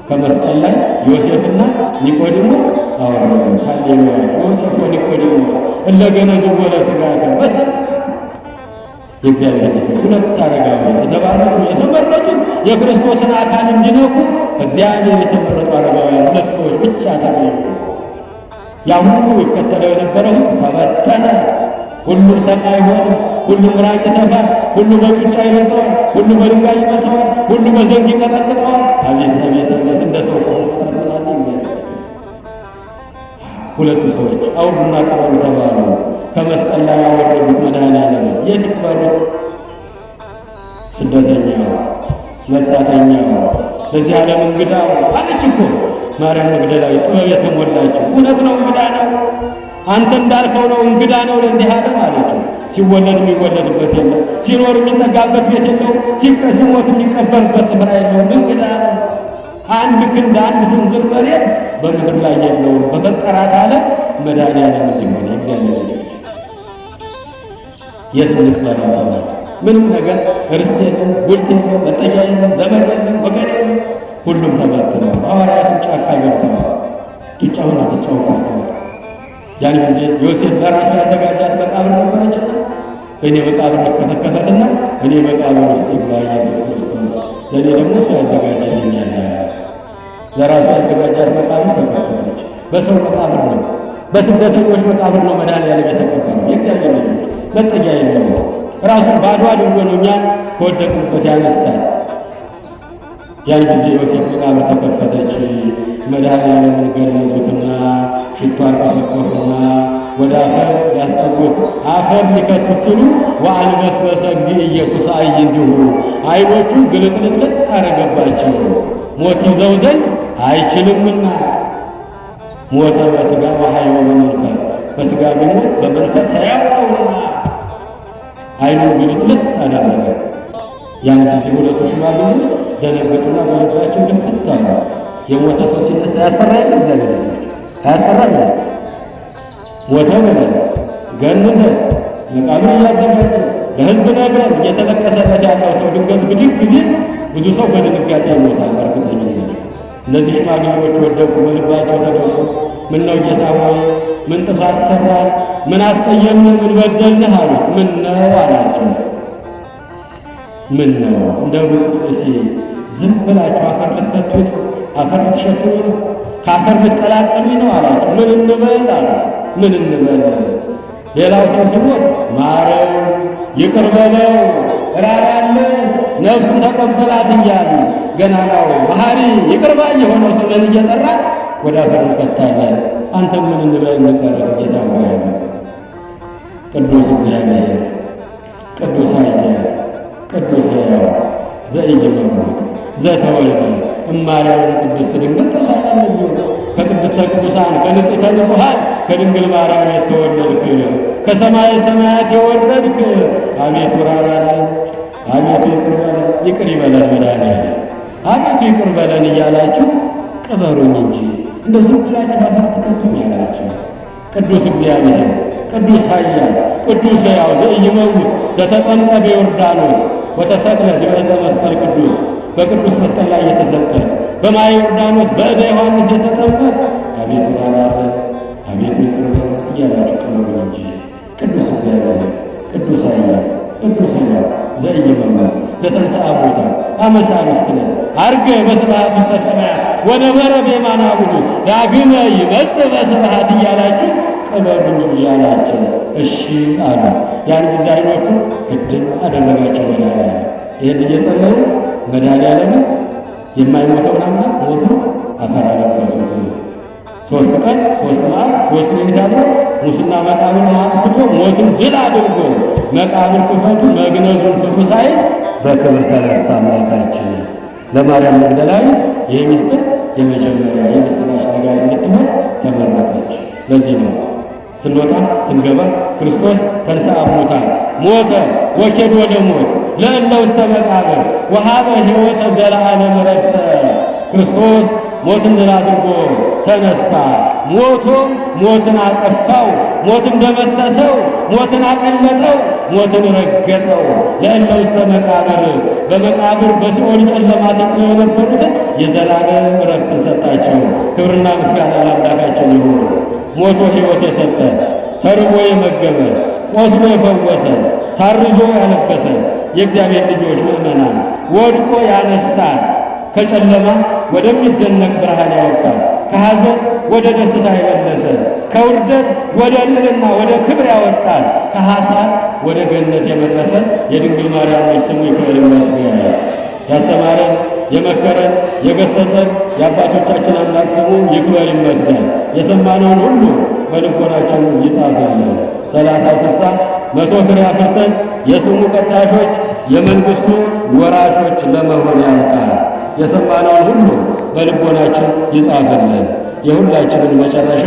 ከመስቀል ላይ ዮሴፍና ኒቆዲሞስ አወረዱ። ሃሌሉያ! ዮሴፍ ወኒቆዲሞስ እለገነዝዎ ለሥጋከ በሰንበት የእግዚአብሔር ልጆች ሁለት አረጋውያን የተባረኩ የተመረጡ የክርስቶስን አካል እንዲነኩ እግዚአብሔር የተመረጡ አረጋውያን ሁለት ሰዎች ብቻ ተገኙ። ያ ሁሉ ይከተለው የነበረው ተበተነ። ሁሉም ሰቃይ ሆነ። ሁሉም ራቅ ይተፋል። ሁሉ በጡጫ ይረግጠዋል። ሁሉ በድንጋይ ይመታዋል። ሁሉ በዘንግ ይቀጠቅጠዋል። አቤት አቤት አቤት! እንደ ሰው ሁለቱ ሰዎች አውርዱና ቅበሩ ተባሉ። ከመስቀል ላይ ያወረዱት መድኃኒዓለም የት ይቅበሩት? ስደተኛው መጻተኛው ለዚህ ዓለም እንግዳው አለች እኮ ማርያም መግደላዊት ጥበብ የተሞላችው። እውነት ነው፣ እንግዳ ነው። አንተ እንዳልከው ነው፣ እንግዳ ነው ለዚህ ዓለም አለችው። ሲወለድ የሚወለድበት የለው፣ ሲኖር የሚጠጋበት ቤት የለው፣ ሲሞት የሚቀበርበት ስፍራ የለውም። እንግዳ ነው። አንድ ክንድ አንድ ስንዝር መሬት በምድር ላይ የለውም። በፈጠራት ዓለም መድኃኒዓለም እንዲሆን የእግዚአብሔር ልጅ የት እንቅበረው ተባለ። ምንም ነገር ርስት የለም፣ ጉልት የለም፣ መጠጊያ የለም፣ ዘመድ የለም፣ ወገን የለም። ሁሉም ተበትነው ሐዋርያትም ጫካ ገብተዋል። ጡጫውን አጥጫው ፈርተዋል። ያን ጊዜ ዮሴፍ ለራሱ ያዘጋጃት መቃብር ነበረችና እኔ መቃብር ልከፈከፈትና እኔ መቃብር ውስጥ ይግባ ኢየሱስ ክርስቶስ ለእኔ ደግሞ እሱ ያዘጋጅልኛል። ለራሱ ያዘጋጃት መቃብር ተከፈተች። በሰው መቃብር ነው፣ በስደተኞች መቃብር ነው መድኃኒዓለም የተቀበረው። የእግዚአብሔር ልጅ መጠጊያ የለውም። ራሱን ባዶ አድርጎ ነው እኛን ከወደቅንበት ያነሳል። ያን ጊዜ ዮሴፍ መቃብር ተከፈተች። መድኃኒዓለምን ገነዙትና ሽቶ አርከፈከፉና ወደ አፈር ያስጠጉት። አፈር ሊከቱት ሲሉ ወአንበስበሰ እግዚእ ኢየሱስ አዕይንቲሁ ዓይኖቹ ግልጥልጥልጥ አረገባቸው። ሞት ይዘው ዘንድ አይችልምና ሞተ በሥጋ ወሐየወ በመንፈስ በሥጋ ቢሞት በመንፈስ ሕያው ነውና ዓይኑን ግልጥልጥ አደረገ። ያን ጊዜ ሁለቱ ሽማግሌዎች ደነገጡና በልባቸው ድፍት አሉ። የሞተ ሰው ሲነሳ ያስፈራል። እግዚአብሔር አያስፈራም? ሞተ ብለን ገንዘን መቃብር እያዘጋጀ ለሕዝብ ነግረን እየተለቀሰለት ያለው ሰው ድንገት ብድግ ቢል ብዙ ሰው በድንጋጤ ይሞታል። እርግጠኝነት እነዚህ ሽማግሌዎች ወደቁ፣ በልባቸው ተደፉ። ምን ነው ጌታ ሆይ ምን ጥፋት ሰራን? ምን አስቀየምን? ምን በደልንህ አሉት። ምን ነው አላቸው። ምን ነው እንደው እሺ ዝም ብላችሁ አፈር ልትከቱኝ ነው? አፈር ልትሸፍኑኝ ነው? ከአፈር ልትቀላቀሉኝ ነው አላቸው። ምን እንበል አሉ። ምን እንበል? ሌላው ሰው ሲሞት ማረው፣ ይቅር በለው፣ ራራልን፣ ነፍሱን ተቀበላት እያሉ ገናናው መሐሪ ይቅር ባይ የሆነው ስምን እየጠራ ወደ አፈር እንከታለን። አንተ ምን እንበል እንቀረብ? ጌታ ሆይ አሉት። ቅዱስ እግዚአብሔር ቅዱስ ኃያል ቅዱስ ሕያው ዘኢይመውት ዘተወልደ እማርያም ቅድስት ድንግል ተሳለን እግዚኦ ከቅድስተ ቅዱሳን ከንጽሕተ ንጹሐን ከድንግል ማርያም የተወለድክ ከሰማየ ሰማያት የወረድክ አቤቱ ራራልን፣ አቤቱ ይቅር በለን፣ ይቅር ይበለን መድኃኒዓለም፣ አቤቱ ይቅር በለን እያላችሁ ቅበሩኝ እንጂ እንደው ዝም ብላችሁ አፈር ትከቱኝ አላቸው። ቅዱስ እግዚአብሔር ቅዱስ ኃያል ቅዱስ ሕያው ዘኢይመውት ዘተጠምቀ በዮርዳኖስ ወተሰቅለ ድኅረ መስቀል ቅዱስ በቅዱስ መስቀል ላይ የተሰቀለ በማየ ዮርዳኖስ በእደ ዮሐንስ የተጠመቀ አቤቱ ራራልን፣ አቤቱ ይቅር በለን እያላችሁ ቅበሩኝ እንጂ ቅዱስ እግዚአብሔር ቅዱስ ኃያል ቅዱስ ሕያው ዘኢይመውት ዘተንሥአ እሙታን አመ ሣልስት ዕለት ዐርገ በስብሐት ውስተ ሰማያት ወነበረ በየማነ አቡሁ ዳግመ ይመጽእ በስብሐት እያላችሁ ቅበሩኝ እንጂ አላቸው። እሺ አሉ። ያን ጊዜ ዓይኖቹ ክድን አደረጋቸው መድኃኒዓለም። ይህን እየጸለዩ መድኃኒዓለም የማይሞተውን አምላክ ሞቶ አፈር አለበሱት። 3 ቀን 3 መዓልት 3 ሌሊት አድረው ሙስና መቃብርን አጥፍቶ ሞትን ድል አድርጎ መቃብር ክፈቱ መግነዙን ፍቱ ሳይል በክብር ተነሳ አምላካችን። ለማርያም መግደላዊት ይህ ምስጢር የመጀመሪያ የምስራች ነጋሪ እንድትሆን ተመረጠች። ለዚህ ነው ስንወጣ ስንገባ ክርስቶስ ተንሥአ እሙታን ሞተ ወኬዶ ለሞት ለእለ ውስተ መቃብር ወሀበ ሕይወተ ዘለዓለም ዕረፍተ። ክርስቶስ ሞትን ድል አድርጎ ተነሳ። ሞቶ ሞትን አጠፋው፣ ሞትን ደመሰሰው፣ ሞትን አቀለጠው፣ ሞትን ረገጠው። ለእለ ውስተ መቃብር በመቃብር በሲኦል ጨለማ ተጥለው የነበሩትን የዘላለም ዕረፍትን ሰጣቸው። ክብርና ምስጋና ለአምላካችን ይሁን። ሞቶ ሕይወት የሰጠ ተርቦ የመገበ ቆስሎ የፈወሰ ታርዞ ያለበሰ የእግዚአብሔር ልጆች ምእመናን ወድቆ ያነሳን ከጨለማ ወደሚደነቅ ብርሃን ያወጣን ከሐዘን ወደ ደስታ የመለሰ ከውርደት ወደ ልዕልና ወደ ክብር ያወጣን ከሐሳር ወደ ገነት የመለሰ የድንግል ማርያም ስሙ ይክበር ይመስገን። ያስተማረን የመከረን የገሰጸን የአባቶቻችን አምላክ ስሙ ይክበር ይመስገን። የሰማነውን ሁሉ በልቦናችን ይጻፍልን። 30 60 100 ፍሬ አፍርተን የስሙ ቀዳሾች የመንግሥቱ ወራሾች ለመሆን ያብቃን። የሰማነውን ሁሉ በልቦናችን ይጻፍልን። የሁላችንን መጨረሻ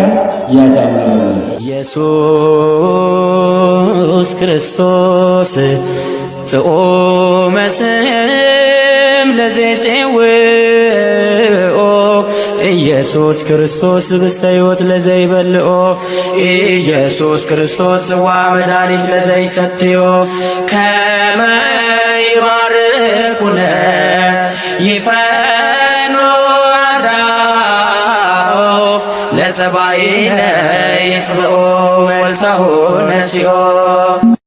ያሳምርልን። ኢየሱስ ክርስቶስ ጽኦመ ስም ለዘይጼውኦ ኢየሱስ ክርስቶስ ህብስተ ሕይወት ለዘይበልኦ ኢየሱስ ክርስቶስ ጽዋ መድኃኒት ለዘይሰትዮ ከመ ይባርኩነ ይፈኖ አርዳኦ ለጸባኢነ ይጽብኦ ወልተሁ ነሲኦ